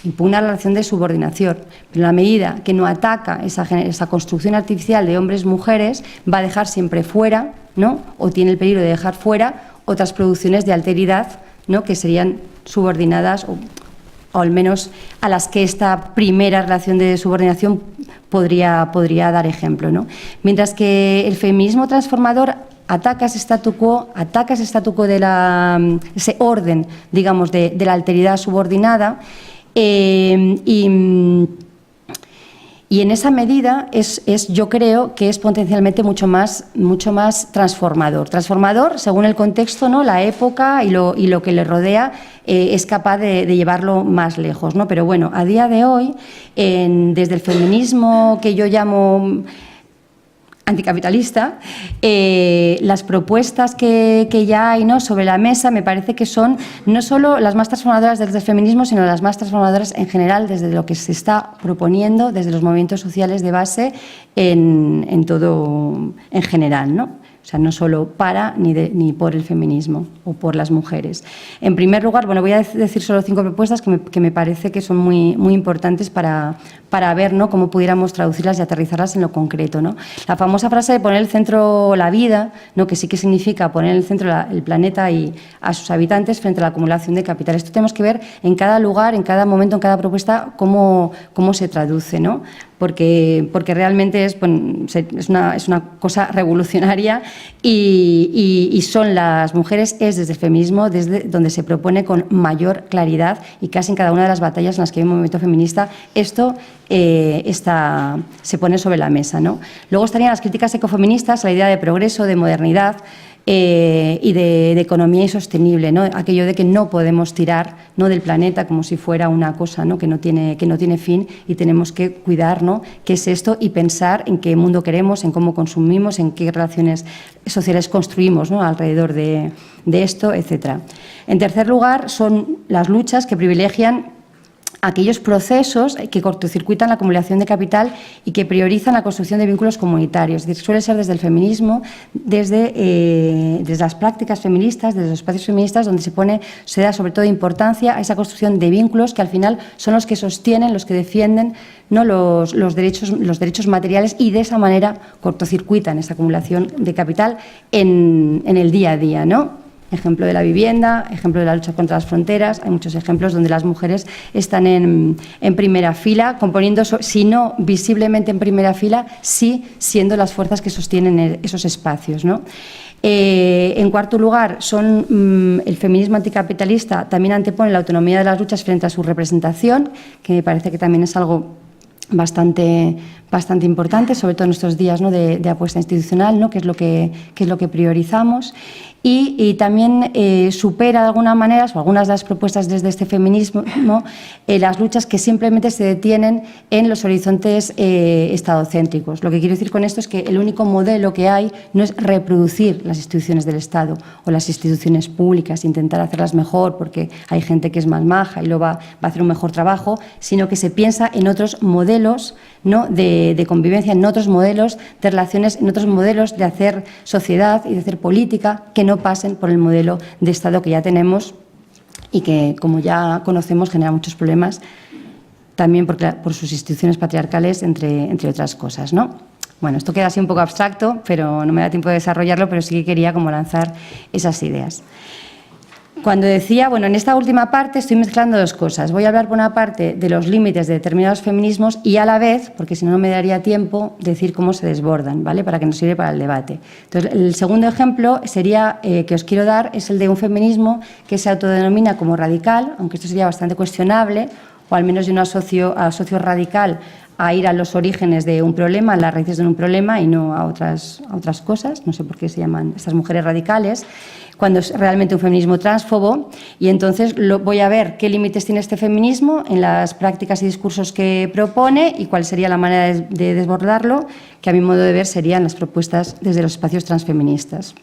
impugna la relación de subordinación, pero en la medida que no ataca esa construcción artificial de hombres-mujeres, va a dejar siempre fuera, ¿no?, o tiene el peligro de dejar fuera otras producciones de alteridad, ¿no?, que serían subordinadas o al menos a las que esta primera relación de subordinación podría dar ejemplo, ¿no? Mientras que el feminismo transformador ataca ese statu quo de ese orden, digamos, de la alteridad subordinada, y en esa medida yo creo que es potencialmente mucho más transformador. Transformador según el contexto, ¿no?, la época y lo que le rodea, es capaz de llevarlo más lejos, ¿no? Pero bueno, a día de hoy, desde el feminismo que yo llamo anticapitalista, las propuestas que ya hay, ¿no?, sobre la mesa me parece que son no solo las más transformadoras desde el feminismo, sino las más transformadoras en general desde lo que se está proponiendo, desde los movimientos sociales de base en todo en general, ¿no? O sea, no solo para ni por el feminismo o por las mujeres. En primer lugar, bueno, voy a decir solo 5 propuestas que me parece que son muy importantes para ver, ¿no?, cómo pudiéramos traducirlas y aterrizarlas en lo concreto, ¿no? La famosa frase de poner en el centro la vida, ¿no?, que sí que significa poner en el centro el planeta y a sus habitantes frente a la acumulación de capital. Esto tenemos que ver en cada lugar, en cada momento, en cada propuesta, cómo se traduce, ¿no? Porque realmente es una cosa revolucionaria y son las mujeres, es desde el feminismo, desde donde se propone con mayor claridad, y casi en cada una de las batallas en las que hay un movimiento feminista, esto se pone sobre la mesa, ¿no? Luego estarían las críticas ecofeministas, la idea de progreso, de modernidad, y de economía insostenible, ¿no? Aquello de que no podemos tirar, ¿no?, del planeta como si fuera una cosa, ¿no?, que no tiene fin, y tenemos que cuidar, ¿no?, qué es esto, y pensar en qué mundo queremos, en cómo consumimos, en qué relaciones sociales construimos, ¿no?, alrededor de esto, etcétera. En tercer lugar, son las luchas que privilegian aquellos procesos que cortocircuitan la acumulación de capital y que priorizan la construcción de vínculos comunitarios. Es decir, suele ser desde el feminismo, desde las prácticas feministas, desde los espacios feministas, donde se da sobre todo importancia a esa construcción de vínculos que al final son los que sostienen, los que defienden, ¿no?, los derechos materiales, y de esa manera cortocircuitan esa acumulación de capital en el día a día, ¿no? Ejemplo de la vivienda, ejemplo de la lucha contra las fronteras. Hay muchos ejemplos donde las mujeres están en primera fila, componiendo, si no visiblemente en primera fila, sí siendo las fuerzas que sostienen esos espacios, ¿no? En cuarto lugar, el feminismo anticapitalista también antepone la autonomía de las luchas frente a su representación, que me parece que también es algo bastante importante, sobre todo en estos días, ¿no?, de apuesta institucional, ¿no?, que es lo que priorizamos. Y también supera de alguna manera, o algunas de las propuestas desde este feminismo, las luchas que simplemente se detienen en los horizontes estadocéntricos. Lo que quiero decir con esto es que el único modelo que hay no es reproducir las instituciones del Estado o las instituciones públicas, intentar hacerlas mejor porque hay gente que es más maja y lo va a hacer un mejor trabajo, sino que se piensa en otros modelos, ¿no?, de convivencia, en otros modelos de relaciones, en otros modelos de hacer sociedad y de hacer política que no pasen por el modelo de Estado que ya tenemos y que, como ya conocemos, genera muchos problemas también por sus instituciones patriarcales, entre otras cosas, ¿no? Bueno, esto queda así un poco abstracto, pero no me da tiempo de desarrollarlo, pero sí que quería como lanzar esas ideas. Cuando decía, bueno, en esta última parte estoy mezclando dos cosas. Voy a hablar por una parte de los límites de determinados feminismos y a la vez, porque si no, no me daría tiempo, decir cómo se desbordan, ¿vale?, para que nos sirva para el debate. Entonces, el segundo ejemplo sería, que os quiero dar, es el de un feminismo que se autodenomina como radical, aunque esto sería bastante cuestionable, o al menos yo no asocio radical a ir a los orígenes de un problema, a las raíces de un problema y no a otras cosas. No sé por qué se llaman estas mujeres radicales, cuando es realmente un feminismo transfobo. Y entonces voy a ver qué límites tiene este feminismo en las prácticas y discursos que propone y cuál sería la manera de desbordarlo, que a mi modo de ver serían las propuestas desde los espacios transfeministas.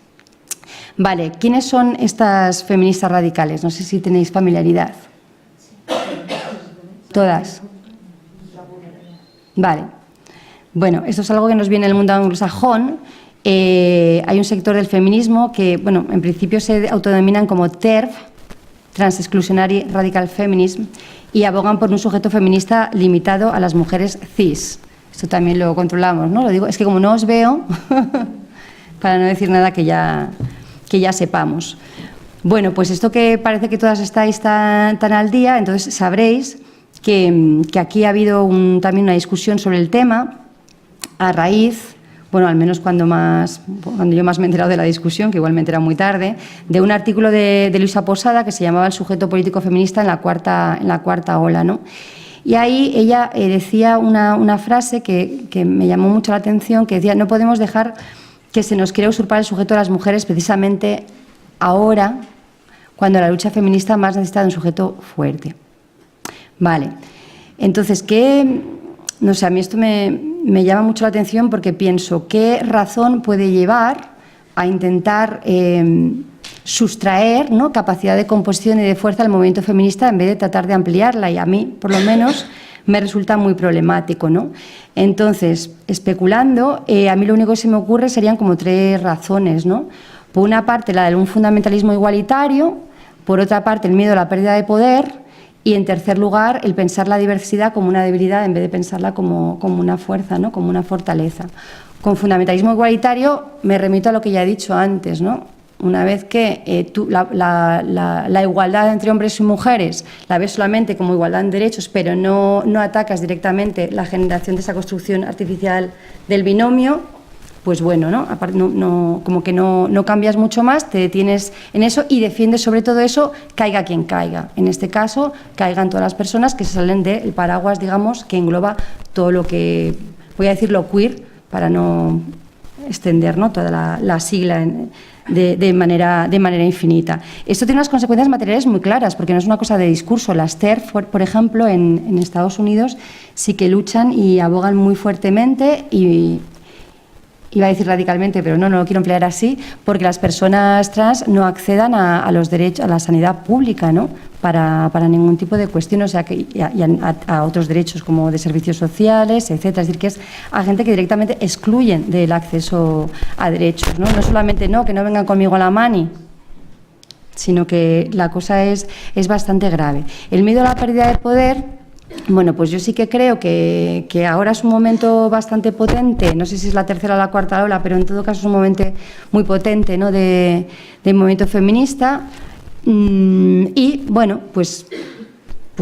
Vale, ¿quiénes son estas feministas radicales? No sé si tenéis familiaridad. Todas. Vale. Bueno, esto es algo que nos viene del mundo anglosajón. Hay un sector del feminismo que, bueno, en principio se autodenominan como TERF, Trans-Exclusionary Radical Feminism, y abogan por un sujeto feminista limitado a las mujeres cis. Esto también lo controlamos, ¿no? Lo digo, es que como no os veo, para no decir nada que ya sepamos. Bueno, pues esto que parece que todas estáis tan al día, entonces sabréis que aquí ha habido también una discusión sobre el tema a raíz, bueno, al menos cuando yo más me he enterado de la discusión, que igual me he enterado muy tarde, de un artículo de Luisa Posada que se llamaba El sujeto político feminista en la cuarta ola, ¿no? Y ahí ella decía una frase que me llamó mucho la atención, que decía: no podemos dejar que se nos quiera usurpar el sujeto de las mujeres precisamente ahora, cuando la lucha feminista más necesita de un sujeto fuerte. Vale, entonces, no sé, a mí esto me llama mucho la atención porque pienso, ¿qué razón puede llevar a intentar sustraer, ¿no?, capacidad de composición y de fuerza al movimiento feminista en vez de tratar de ampliarla? Y a mí, por lo menos, me resulta muy problemático, ¿no? Entonces, especulando, a mí lo único que se me ocurre serían como 3 razones, ¿no? Por una parte, la de un fundamentalismo igualitario, por otra parte, el miedo a la pérdida de poder, y en tercer lugar, el pensar la diversidad como una debilidad en vez de pensarla como una fuerza, ¿no?, como una fortaleza. Con fundamentalismo igualitario me remito a lo que ya he dicho antes, ¿no? Una vez que la igualdad entre hombres y mujeres la ves solamente como igualdad en derechos, pero no atacas directamente la generación de esa construcción artificial del binomio, pues bueno, ¿no? Como que no cambias mucho más, te detienes en eso y defiendes sobre todo eso, caiga quien caiga. En este caso, caigan todas las personas que se salen del paraguas, digamos, que engloba todo lo que, voy a decirlo queer, para no extender, ¿no?, toda la sigla de manera infinita. Esto tiene unas consecuencias materiales muy claras, porque no es una cosa de discurso. Las TERF, por ejemplo, en Estados Unidos sí que luchan y abogan muy fuertemente y iba a decir radicalmente, pero no lo quiero emplear así, porque las personas trans no accedan a los derechos, a la sanidad pública, ¿no?, para ningún tipo de cuestión, o sea, y a otros derechos como de servicios sociales, etcétera. Es decir, que es a gente que directamente excluyen del acceso a derechos, ¿no? No solamente que no vengan conmigo a la mani, sino que la cosa es bastante grave. El miedo a la pérdida de poder. Bueno, pues yo sí que creo que ahora es un momento bastante potente, no sé si es la tercera o la cuarta ola, pero en todo caso es un momento muy potente, ¿no?, del movimiento feminista. Y bueno, pues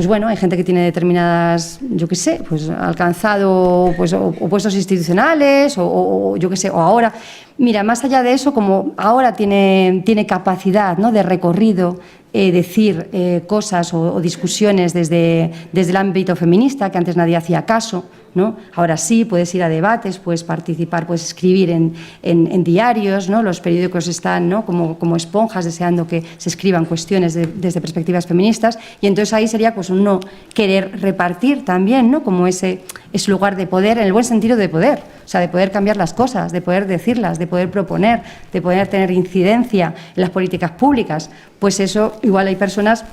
bueno, hay gente que tiene determinadas, yo qué sé, pues alcanzado pues, o puestos institucionales o yo qué sé, o ahora, mira, más allá de eso, como ahora tiene capacidad, ¿no?, de recorrido, decir cosas o discusiones desde el ámbito feminista, que antes nadie hacía caso, ¿no? Ahora sí, puedes ir a debates, puedes participar, puedes escribir en diarios, ¿no? Los periódicos están, ¿no?, como esponjas deseando que se escriban cuestiones desde perspectivas feministas, y entonces ahí sería pues un no querer repartir también, ¿no?, como ese lugar de poder, en el buen sentido de poder, o sea, de poder cambiar las cosas, de poder decirlas, de poder proponer, de poder tener incidencia en las políticas públicas. Pues eso, igual hay personas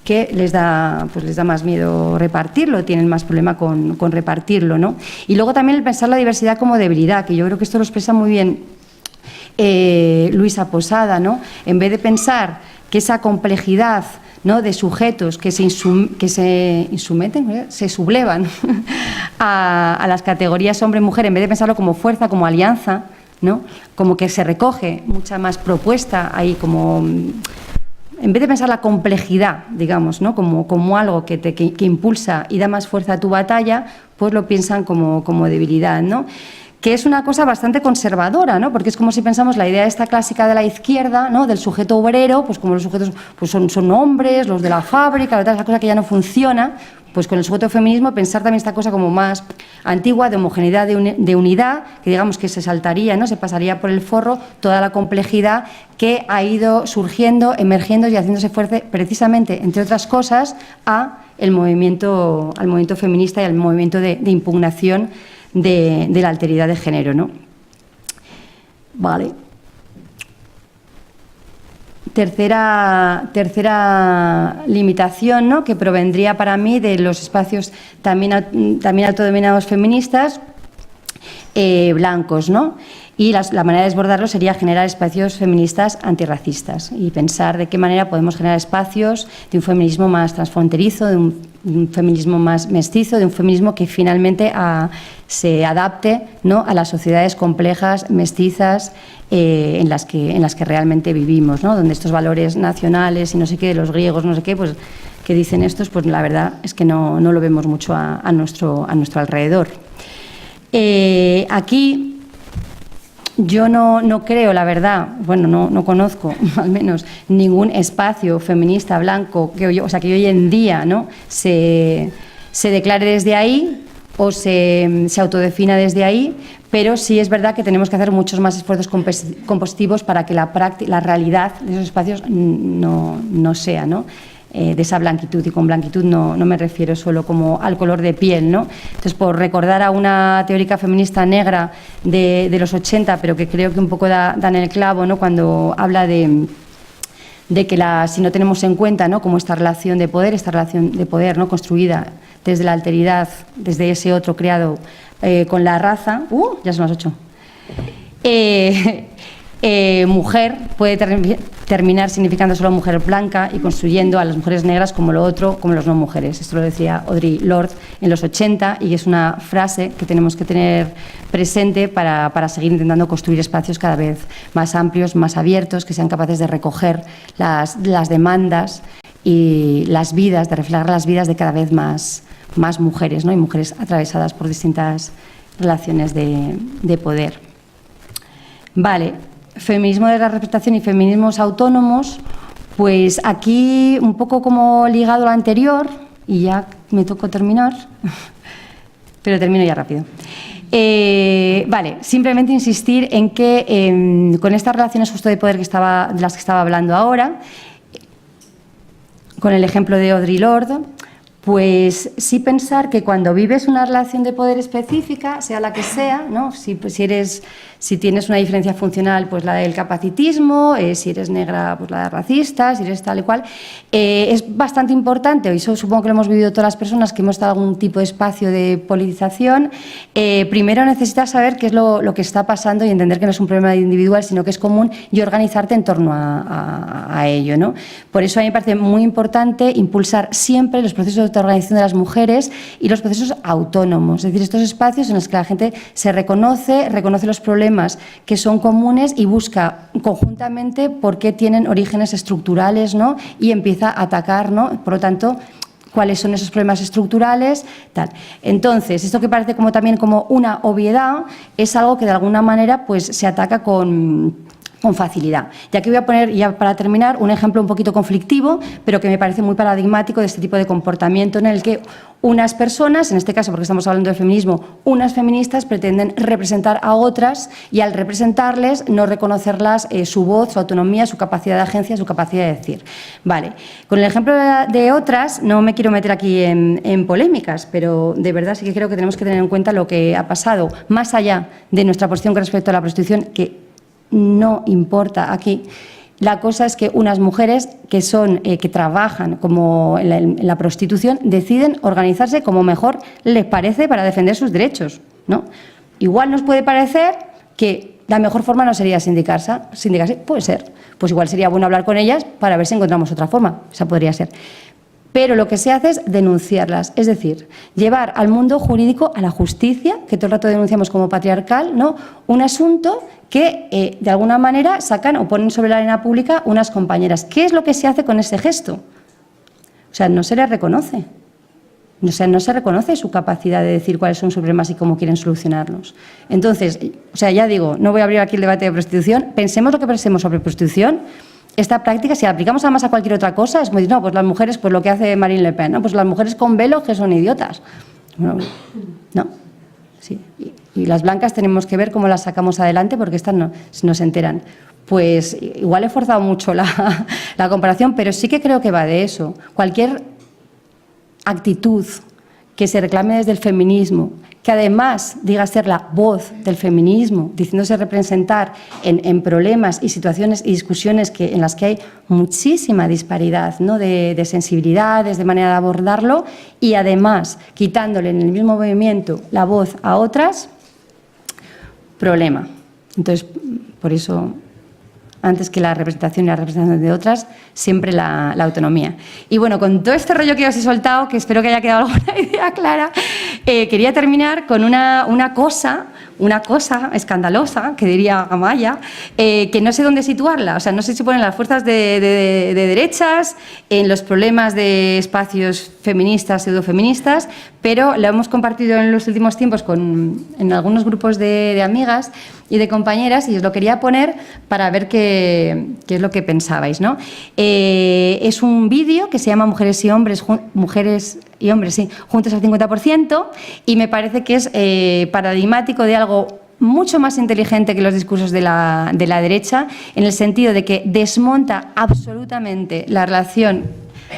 que les da más miedo repartirlo, tienen más problema con repartirlo, ¿no? Y luego también el pensar la diversidad como debilidad, que yo creo que esto lo expresa muy bien Luisa Posada, ¿no? En vez de pensar que esa complejidad, ¿no?, de sujetos que se sublevan a las categorías hombre-mujer, en vez de pensarlo como fuerza, como alianza, ¿no?, como que se recoge mucha más propuesta ahí, como en vez de pensar la complejidad, digamos, ¿no?, como algo que impulsa y da más fuerza a tu batalla, pues lo piensan como debilidad, ¿no? Que es una cosa bastante conservadora, ¿no?, porque es como si pensamos la idea esta clásica de la izquierda, ¿no?, del sujeto obrero, pues como los sujetos pues son hombres, los de la fábrica, esa cosa que ya no funciona. Pues con el sujeto feminismo pensar también esta cosa como más antigua, de homogeneidad, de unidad, que digamos que se saltaría, ¿no?, se pasaría por el forro toda la complejidad que ha ido surgiendo, emergiendo y haciéndose fuerte precisamente, entre otras cosas, al movimiento feminista y al movimiento de impugnación de la alteridad de género, ¿no? Vale. Tercera limitación, ¿no?, que provendría para mí de los espacios también autodenominados feministas blancos, ¿no? Y la manera de desbordarlo sería generar espacios feministas antirracistas y pensar de qué manera podemos generar espacios de un feminismo más transfronterizo, de un un feminismo más mestizo, de un feminismo que finalmente se adapte, ¿no?, a las sociedades complejas, mestizas, en las que realmente vivimos, ¿no?, donde estos valores nacionales y no sé qué, de los griegos, no sé qué, pues que dicen estos, pues la verdad es que no lo vemos mucho a nuestro alrededor. Aquí yo no creo, la verdad, bueno, no conozco al menos ningún espacio feminista blanco que hoy en día, ¿no?, se declare desde ahí o se autodefina desde ahí, pero sí es verdad que tenemos que hacer muchos más esfuerzos compositivos para que la realidad de esos espacios no sea, ¿no?, de esa blanquitud, y con blanquitud no me refiero solo como al color de piel, ¿no? Entonces, por recordar a una teórica feminista negra de los 80, pero que creo que un poco da en el clavo, ¿no?, cuando habla de que si no tenemos en cuenta, ¿no?, como esta relación de poder, ¿no?, construida desde la alteridad, desde ese otro creado con la raza, ya son las 8. Mujer puede terminar significando solo mujer blanca y construyendo a las mujeres negras como lo otro, como los no mujeres. Esto lo decía Audre Lorde en los 80 y es una frase que tenemos que tener presente para seguir intentando construir espacios cada vez más amplios, más abiertos, que sean capaces de recoger las demandas y las vidas, de reflejar las vidas de cada vez más mujeres, ¿no?, y mujeres atravesadas por distintas relaciones de poder. Vale. Feminismo de la representación y feminismos autónomos, pues aquí un poco como ligado a lo anterior, y ya me tocó terminar, pero termino ya rápido. Vale, simplemente insistir en que con estas relaciones justo de poder de las que estaba hablando ahora, con el ejemplo de Audre Lorde, pues sí pensar que cuando vives una relación de poder específica, sea la que sea, ¿no?, si tienes una diferencia funcional, pues la del capacitismo, si eres negra, pues la de racista, si eres tal y cual, es bastante importante, y eso supongo que lo hemos vivido todas las personas que hemos estado en algún tipo de espacio de politización. Primero necesitas saber qué es lo que está pasando y entender que no es un problema individual, sino que es común, y organizarte en torno a ello, ¿no? Por eso a mí me parece muy importante impulsar siempre los procesos de autoorganización de las mujeres y los procesos autónomos, es decir, estos espacios en los que la gente se reconoce los problemas que son comunes y busca conjuntamente por qué tienen orígenes estructurales, ¿no?, y empieza a atacar, ¿no?, por lo tanto, cuáles son esos problemas estructurales, tal. Entonces, esto que parece como también como una obviedad es algo que de alguna manera pues se ataca con facilidad. Y aquí voy a poner, ya para terminar, un ejemplo un poquito conflictivo, pero que me parece muy paradigmático de este tipo de comportamiento en el que unas personas, en este caso porque estamos hablando del feminismo, unas feministas pretenden representar a otras y al representarles no reconocerlas su voz, su autonomía, su capacidad de agencia, su capacidad de decir. Vale, con el ejemplo de otras no me quiero meter aquí en polémicas, pero de verdad sí que creo que tenemos que tener en cuenta lo que ha pasado más allá de nuestra posición con respecto a la prostitución, que no importa aquí. La cosa es que unas mujeres que trabajan como en la prostitución deciden organizarse como mejor les parece para defender sus derechos, ¿no? Igual nos puede parecer que la mejor forma no sería sindicarse, puede ser. Pues igual sería bueno hablar con ellas para ver si encontramos otra forma, esa podría ser. Pero lo que se hace es denunciarlas, es decir, llevar al mundo jurídico, a la justicia, que todo el rato denunciamos como patriarcal, ¿no?, un asunto que de alguna manera sacan o ponen sobre la arena pública unas compañeras. ¿Qué es lo que se hace con ese gesto? O sea, no se les reconoce. O sea, no se reconoce su capacidad de decir cuáles son sus problemas y cómo quieren solucionarlos. Entonces, o sea, ya digo, no voy a abrir aquí el debate de prostitución, pensemos lo que pensemos sobre prostitución. Esta práctica, si la aplicamos además a cualquier otra cosa, es muy, no, pues las mujeres, pues lo que hace Marine Le Pen, ¿no? Pues las mujeres con velo que son idiotas. Bueno, no, sí. Y las blancas tenemos que ver cómo las sacamos adelante porque estas no se enteran. Pues igual he forzado mucho la comparación, pero sí que creo que va de eso. Cualquier actitud que se reclame desde el feminismo, que además diga ser la voz del feminismo, diciéndose representar en problemas y situaciones y discusiones en las que hay muchísima disparidad, ¿no?, de sensibilidades, de manera de abordarlo, y además quitándole en el mismo movimiento la voz a otras, problema. Entonces, por eso antes que la representación y la representación de otras, siempre la autonomía. Y bueno, con todo este rollo que os he soltado, que espero que haya quedado alguna idea clara, quería terminar con una cosa escandalosa, que diría Amaya, que no sé dónde situarla. O sea, no sé si ponen las fuerzas de derechas, en los problemas de espacios feministas, pseudofeministas, pero lo hemos compartido en los últimos tiempos en algunos grupos de amigas y de compañeras, y os lo quería poner para ver qué es lo que pensabais, ¿no? Es un vídeo que se llama Mujeres y Hombres, sí, juntos al 50%, y me parece que es paradigmático de algo mucho más inteligente que los discursos de la derecha, en el sentido de que desmonta absolutamente la relación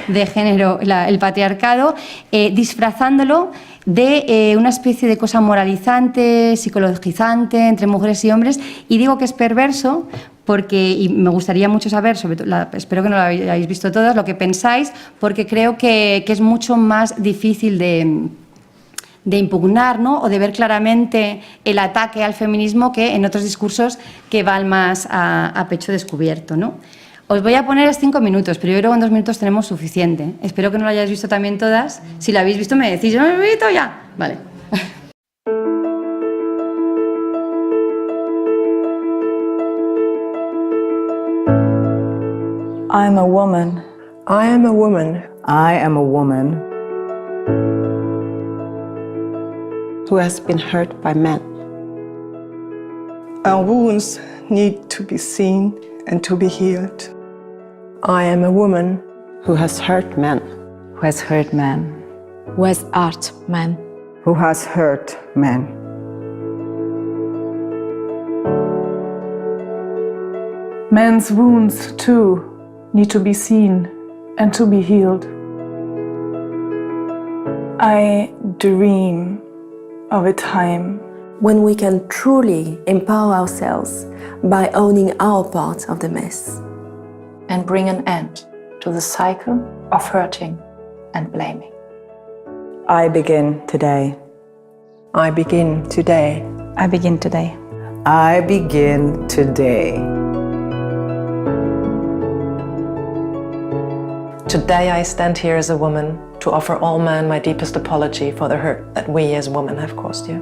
de género, el patriarcado, disfrazándolo de una especie de cosa moralizante, psicologizante entre mujeres y hombres, y digo que es perverso porque, y me gustaría mucho saber, sobre todo, espero que no lo hayáis visto todas, lo que pensáis, porque creo que es mucho más difícil de impugnar, ¿no? O de ver claramente el ataque al feminismo que en otros discursos que van más a pecho descubierto, ¿no? Os voy a poner 5 minutos, pero yo creo que en 2 minutos tenemos suficiente. Espero que no lo hayáis visto también todas. Si lo habéis visto me decís, yo no lo he visto ya. Vale. I am a woman. I am a woman. I am a woman Who has been hurt by men. Our wounds need to be seen and to be healed. I am a woman who has hurt men. who has hurt men. Who has hurt men. Who has hurt men. Men's wounds, too, need to be seen and to be healed. I dream of a time when we can truly empower ourselves by owning our part of the mess and bring an end to the cycle of hurting and blaming. I begin today. I begin today. I begin today. I begin today. Today I stand here as a woman to offer all men my deepest apology for the hurt that we as women have caused you.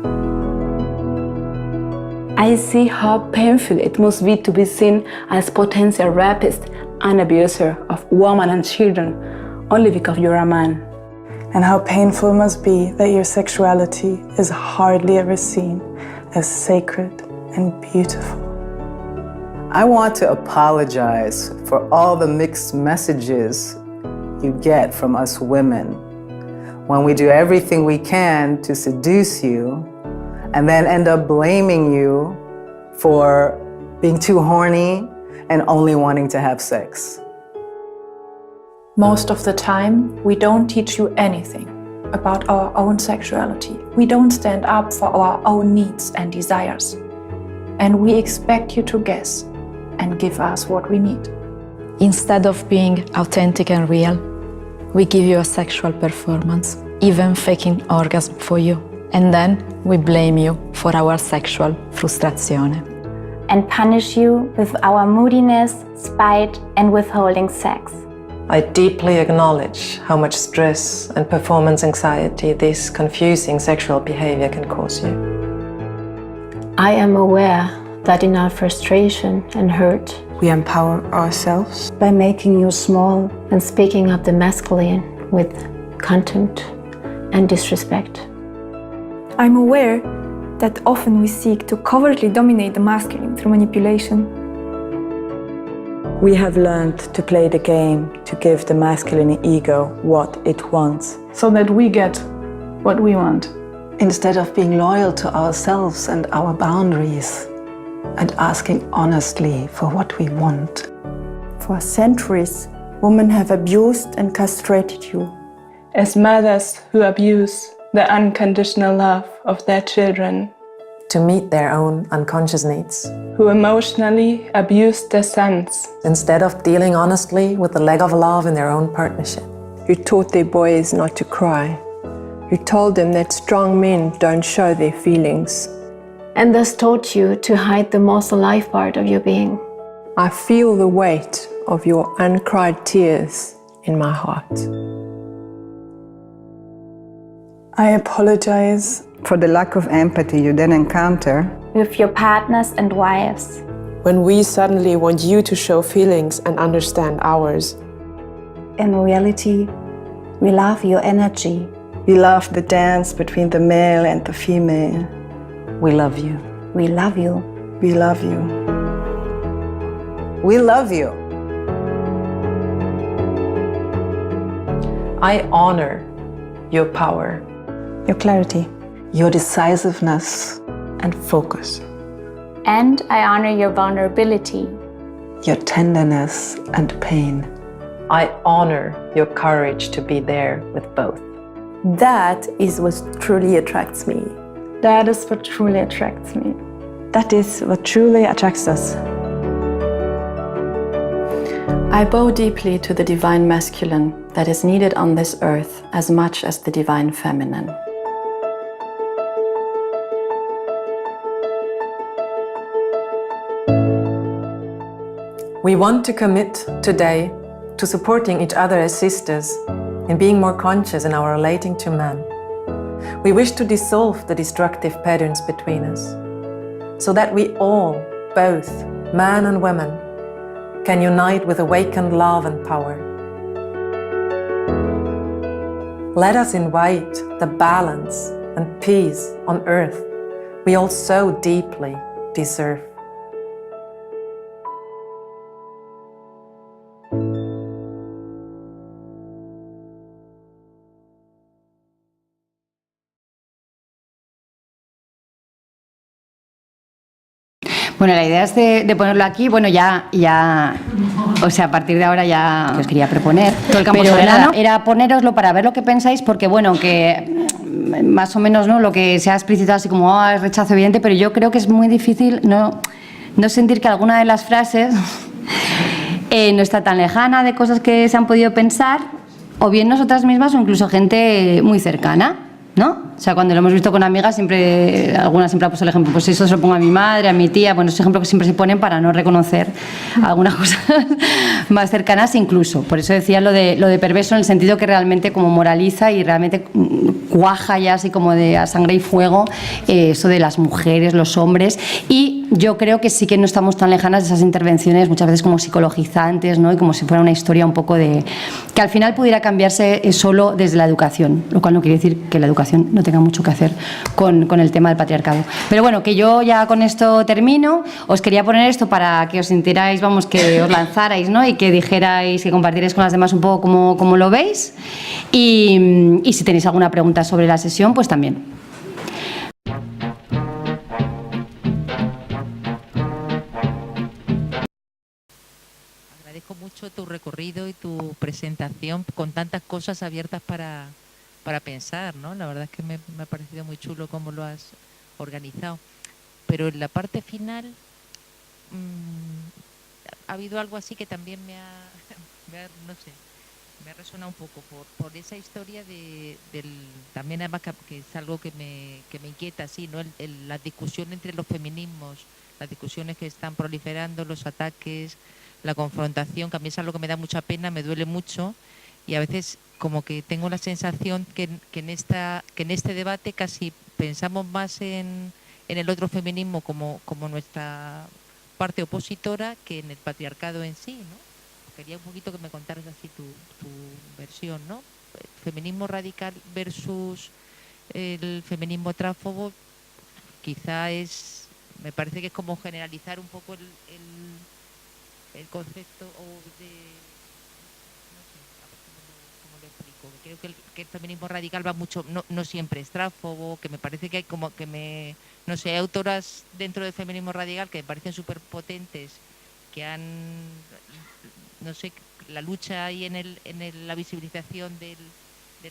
I see how painful it must be to be seen as potential rapist and abuser of women and children only because you're a man. and how painful it must be that your sexuality is hardly ever seen as sacred and beautiful. I want to apologize for all the mixed messages you get from us women when we do everything we can to seduce you and then end up blaming you for being too horny and only wanting to have sex. Most of the time, we don't teach you anything about our own sexuality. We don't stand up for our own needs and desires. And we expect you to guess and give us what we need. Instead of being authentic and real, we give you a sexual performance, even faking orgasm for you. And then we blame you for our sexual frustrazione. And punish you with our moodiness, spite, and withholding sex. I deeply acknowledge how much stress and performance anxiety this confusing sexual behavior can cause you. I am aware that in our frustration and hurt, We empower ourselves by making you small and speaking of the masculine with contempt and disrespect. I'm aware that often we seek to covertly dominate the masculine through manipulation. We have learned to play the game to give the masculine ego what it wants. so that we get what we want. instead of being loyal to ourselves and our boundaries and asking honestly for what we want. For centuries, women have abused and castrated you. As mothers who abuse the unconditional love of their children, To meet their own unconscious needs, who emotionally abuse their sons, instead of dealing honestly with the lack of love in their own partnership. You taught their boys not to cry. You told them that strong men don't show their feelings. And thus taught you to hide the most alive part of your being. I feel the weight of your uncried tears in my heart. I apologize For the lack of empathy you then encounter with your partners and wives. When we suddenly want you to show feelings and understand ours. In reality, we love your energy. We love the dance between the male and the female. we love you. We love you. We love you. We love you. I honor your power. Your clarity. Your decisiveness. And focus. And I honor your vulnerability. Your tenderness and pain. I honor your courage to be there with both. That is what truly attracts me. That is what truly attracts me. That is what truly attracts us. I bow deeply to the divine masculine that is needed on this earth as much as the divine feminine. We want to commit today to supporting each other as sisters in being more conscious in our relating to men. We wish to dissolve the destructive patterns between us so that we all, both men and women, can unite with awakened love and power. Let us invite the balance and peace on earth we all so deeply deserve. Bueno, la idea es de ponerlo aquí, bueno, ya, o sea, a partir de ahora ya os quería proponer. Todo el campo soberano era ponéroslo para ver lo que pensáis, porque bueno, que más o menos, ¿no?, lo que se ha explicitado así como es rechazo evidente, pero yo creo que es muy difícil no sentir que alguna de las frases no está tan lejana de cosas que se han podido pensar, o bien nosotras mismas o incluso gente muy cercana, ¿no? O sea, cuando lo hemos visto con amigas, algunas siempre ha puesto el ejemplo, pues eso se lo pongo a mi madre, a mi tía, bueno, esos ejemplos que siempre se ponen para no reconocer algunas cosas más cercanas incluso. Por eso decía lo de perverso, en el sentido que realmente como moraliza y realmente cuaja ya así como de a sangre y fuego eso de las mujeres, los hombres, y yo creo que sí que no estamos tan lejanas de esas intervenciones muchas veces como psicologizantes, ¿no?, y como si fuera una historia un poco de que al final pudiera cambiarse solo desde la educación, lo cual no quiere decir que la educación no tenga mucho que hacer con el tema del patriarcado. Pero bueno, que yo ya con esto termino. Os quería poner esto para que os sintierais, vamos, que os lanzarais, ¿no?, y que dijerais, que compartierais con las demás un poco cómo lo veis, y si tenéis alguna pregunta sobre la sesión, pues también. Agradezco mucho tu recorrido y tu presentación con tantas cosas abiertas para pensar, ¿no? La verdad es que me ha parecido muy chulo cómo lo has organizado. Pero en la parte final ha habido algo así que también me ha resonado un poco por esa historia también además que es algo que me inquieta, así, ¿no? La discusión entre los feminismos, las discusiones que están proliferando, los ataques, la confrontación, que a mí es algo que me da mucha pena, me duele mucho, y a veces como que tengo la sensación que en este debate casi pensamos más en el otro feminismo como nuestra parte opositora que en el patriarcado en sí, ¿no? Quería un poquito que me contaras así tu versión, ¿no? Feminismo radical versus el feminismo tránsfobo, quizá me parece que es como generalizar un poco el concepto no sé, a ver cómo lo explico. Creo que el feminismo radical va mucho, no siempre es tránsfobo, que me parece que hay como que no sé, hay autoras dentro del feminismo radical que me parecen súper potentes, que han, no sé, la lucha ahí en la visibilización de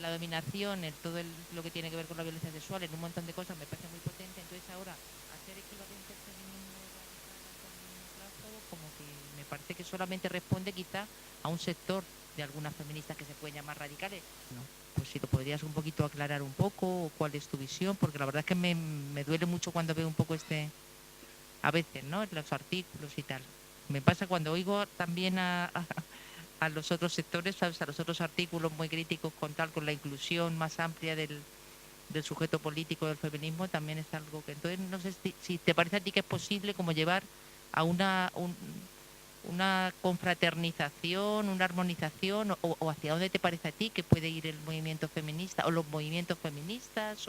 la dominación, todo lo que tiene que ver con la violencia sexual, en un montón de cosas, me parece muy potente. Entonces ahora, hacer equivalente al feminismo radical al feminismo tránsfobo, como que me parece que solamente responde quizá a un sector de algunas feministas que se pueden llamar radicales. No, pues si lo podrías un poquito aclarar un poco, o cuál es tu visión, porque la verdad es que me duele mucho cuando veo un poco a veces, ¿no?, en los artículos y tal. me pasa cuando oigo también a los otros sectores, ¿sabes? A los otros artículos muy críticos con la inclusión más amplia del sujeto político del feminismo, también es algo que... Entonces, no sé si te parece a ti que es posible como llevar a una confraternización, una armonización, o hacia dónde te parece a ti que puede ir el movimiento feminista o los movimientos feministas,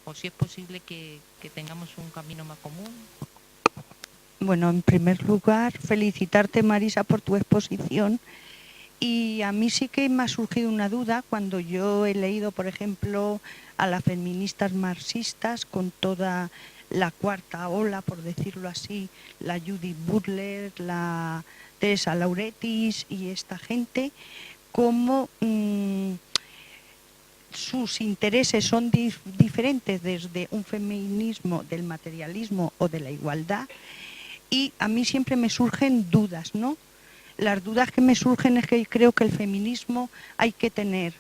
o si es posible que tengamos un camino más común. Bueno, en primer lugar, felicitarte, Marisa, por tu exposición. Y a mí sí que me ha surgido una duda cuando yo he leído, por ejemplo, a las feministas marxistas con toda la cuarta ola, por decirlo así, la Judith Butler, la Teresa Lauretis y esta gente, cómo sus intereses son diferentes desde un feminismo del materialismo o de la igualdad, y a mí siempre me surgen dudas, ¿no? Las dudas que me surgen es que creo que el feminismo hay que tener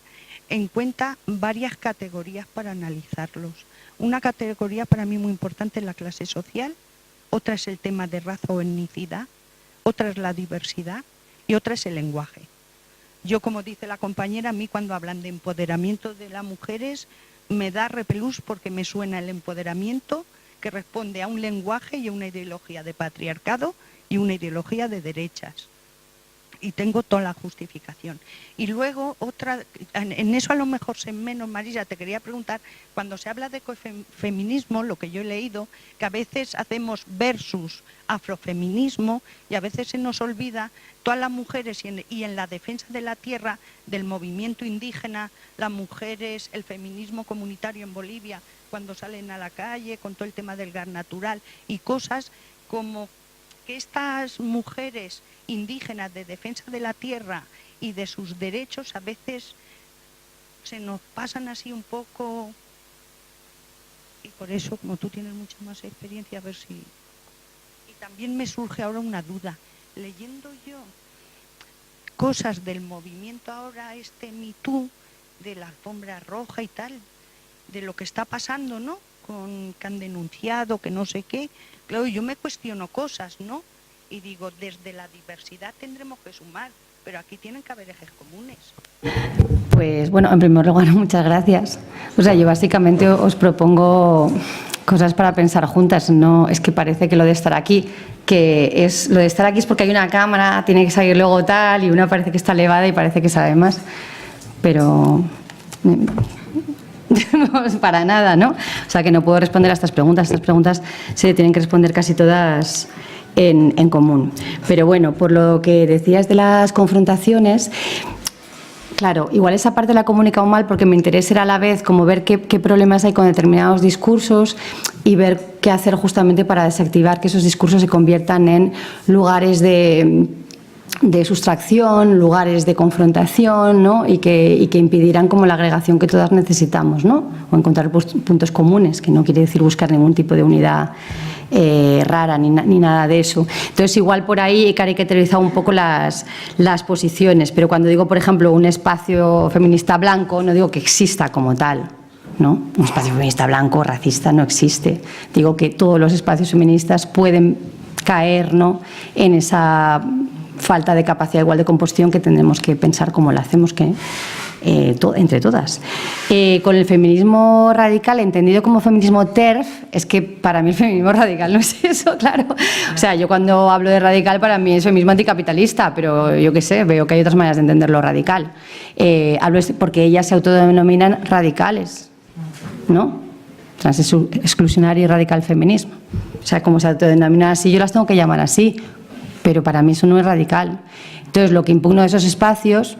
en cuenta varias categorías para analizarlos. Una categoría para mí muy importante es la clase social, otra es el tema de raza o etnicidad, otra es la diversidad y otra es el lenguaje. Yo, como dice la compañera, a mí cuando hablan de empoderamiento de las mujeres me da repelús porque me suena el empoderamiento que responde a un lenguaje y a una ideología de patriarcado y una ideología de derechas. Y tengo toda la justificación. Y luego otra, en eso a lo mejor sé menos, Marisa, te quería preguntar, cuando se habla de ecofeminismo, lo que yo he leído, que a veces hacemos versus afrofeminismo y a veces se nos olvida todas las mujeres y en la defensa de la tierra, del movimiento indígena, las mujeres, el feminismo comunitario en Bolivia, cuando salen a la calle con todo el tema del gas natural y cosas como que estas mujeres indígenas de defensa de la tierra y de sus derechos a veces se nos pasan así un poco, y por eso, como tú tienes mucha más experiencia, a ver si... Y también me surge ahora una duda, leyendo yo cosas del movimiento ahora Me Too, de la alfombra roja y tal, de lo que está pasando, ¿no? Que han denunciado, que no sé qué. Claro, yo me cuestiono cosas, ¿no? Y digo, desde la diversidad tendremos que sumar, pero aquí tienen que haber ejes comunes. Pues bueno, en primer lugar, muchas gracias. O sea, yo básicamente os propongo cosas para pensar juntas. No, es que parece que lo de estar aquí, es porque hay una cámara, tiene que salir luego tal, y una parece que está elevada y parece que sabe más. Pero no es para nada, ¿no? O sea, que no puedo responder a estas preguntas. Estas preguntas se tienen que responder casi todas en común. Pero bueno, por lo que decías de las confrontaciones, claro, igual esa parte la he comunicado mal porque me interesa era a la vez como ver qué problemas hay con determinados discursos y ver qué hacer justamente para desactivar que esos discursos se conviertan en lugares de sustracción, lugares de confrontación, ¿no? y que impedirán como la agregación que todas necesitamos, ¿no? O encontrar puntos comunes, que no quiere decir buscar ningún tipo de unidad rara ni nada de eso. Entonces igual por ahí he caricaturizado un poco las posiciones, pero cuando digo, por ejemplo, un espacio feminista blanco, no digo que exista como tal, ¿no? Un espacio feminista blanco racista no existe. Digo que todos los espacios feministas pueden caer, ¿no?, en esa falta de capacidad igual de composición que tendremos que pensar cómo la hacemos entre todas. Con el feminismo radical, entendido como feminismo TERF, es que para mí el feminismo radical no es eso, claro. O sea, yo cuando hablo de radical para mí es feminismo anticapitalista, pero yo qué sé, veo que hay otras maneras de entenderlo radical. Hablo porque ellas se autodenominan radicales, ¿no? Transexclusionario y radical feminismo. O sea, como se autodenominan así, yo las tengo que llamar así, pero para mí eso no es radical. Entonces, lo que impugno de esos espacios,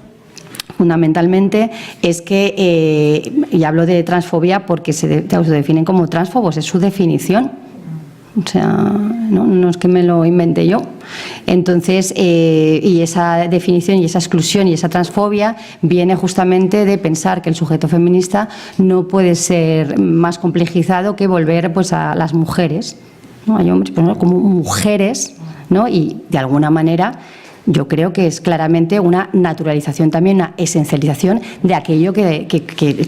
fundamentalmente, es que, y hablo de transfobia porque se autodefinen como transfobos, es su definición. O sea, no es que me lo invente yo. Entonces, y esa definición y esa exclusión y esa transfobia viene justamente de pensar que el sujeto feminista no puede ser más complejizado que volver pues a las mujeres, ¿no? Hay hombres, pero no, como mujeres, ¿no? Y de alguna manera yo creo que es claramente una naturalización, también una esencialización de aquello que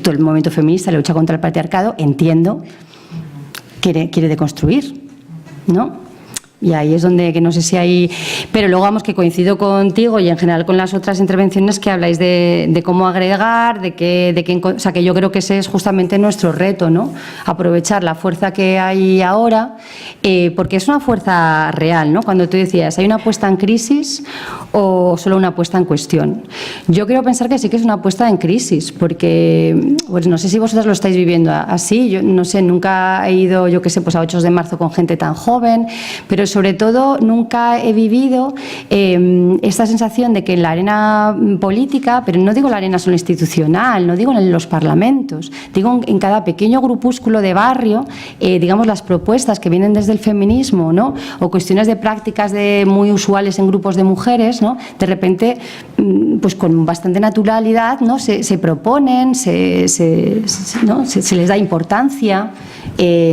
todo el movimiento feminista, la lucha contra el patriarcado, entiendo, quiere deconstruir, ¿no? Y ahí es donde, que no sé si hay... Pero luego, vamos, que coincido contigo y en general con las otras intervenciones que habláis de cómo agregar, o sea, que yo creo que ese es justamente nuestro reto, ¿no? Aprovechar la fuerza que hay ahora, porque es una fuerza real, ¿no? Cuando tú decías, ¿hay una puesta en crisis o solo una puesta en cuestión? Yo quiero pensar que sí que es una puesta en crisis, porque, pues no sé si vosotras lo estáis viviendo así, yo no sé, nunca he ido, yo qué sé, pues a 8 de marzo con gente tan joven, pero sobre todo nunca he vivido esta sensación de que en la arena política, pero no digo la arena solo institucional, no digo en los parlamentos, digo en cada pequeño grupúsculo de barrio, digamos las propuestas que vienen desde el feminismo, ¿no? O cuestiones de prácticas muy usuales en grupos de mujeres, ¿no? De repente, pues con bastante naturalidad, ¿no? Se proponen, ¿no? se les da importancia,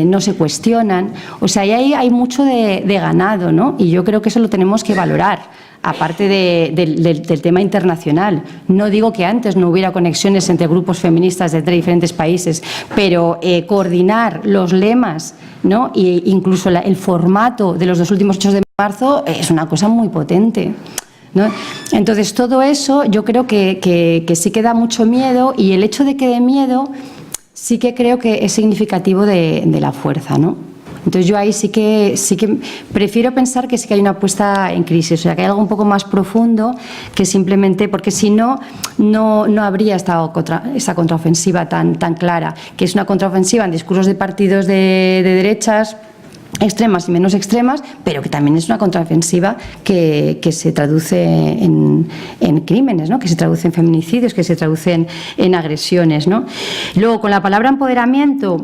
no se cuestionan, o sea, ahí hay mucho de ganado, ¿no? Y yo creo que eso lo tenemos que valorar, aparte del tema internacional. No digo que antes no hubiera conexiones entre grupos feministas de diferentes países, pero coordinar los lemas, ¿no? E incluso el formato de los 2 últimos 8 de marzo es una cosa muy potente, ¿no? Entonces, todo eso yo creo que sí que da mucho miedo, y el hecho de que dé miedo sí que creo que es significativo de la fuerza, ¿no? Entonces yo ahí sí que prefiero pensar que sí que hay una puesta en crisis, o sea, que hay algo un poco más profundo que simplemente, porque si no, no habría esa contraofensiva tan clara, que es una contraofensiva en discursos de partidos de derechas, extremas y menos extremas, pero que también es una contraofensiva que se traduce en crímenes, ¿no? Que se traduce en feminicidios, que se traducen en agresiones, ¿no? Luego, con la palabra empoderamiento,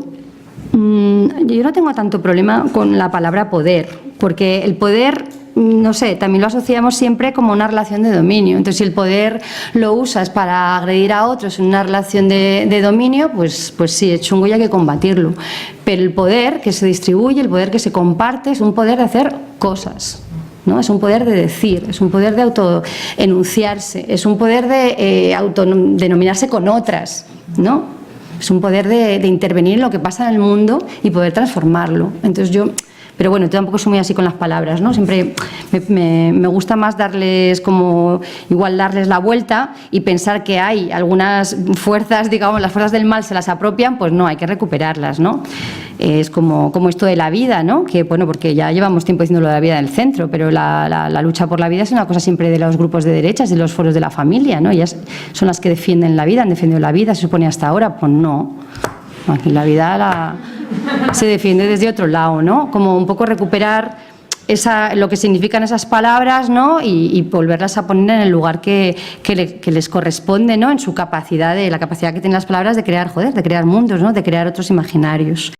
yo no tengo tanto problema con la palabra poder, porque el poder, no sé, también lo asociamos siempre como una relación de dominio. Entonces, si el poder lo usas para agredir a otros en una relación de dominio, pues sí, es chungo y hay que combatirlo. Pero el poder que se distribuye, el poder que se comparte, es un poder de hacer cosas, ¿no? Es un poder de decir, es un poder de autoenunciarse, es un poder de autodenominarse con otras, ¿no? Es un poder de intervenir en lo que pasa en el mundo y poder transformarlo. Entonces pero bueno, tampoco soy muy así con las palabras, ¿no? Siempre me gusta más darles la vuelta y pensar que hay algunas fuerzas, digamos, las fuerzas del mal se las apropian, pues no, hay que recuperarlas, ¿no? Es como esto de la vida, ¿no? Que bueno, porque ya llevamos tiempo diciendo lo de la vida en el centro, pero la lucha por la vida es una cosa siempre de los grupos de derechas y los foros de la familia, ¿no? Ellas son las que defienden la vida, han defendido la vida, se supone hasta ahora, pues no. Aquí la vida se defiende desde otro lado, ¿no? Como un poco recuperar lo que significan esas palabras, ¿no? Y volverlas a poner en el lugar que les corresponde, ¿no? En su capacidad, la capacidad que tienen las palabras de crear mundos, ¿no? De crear otros imaginarios.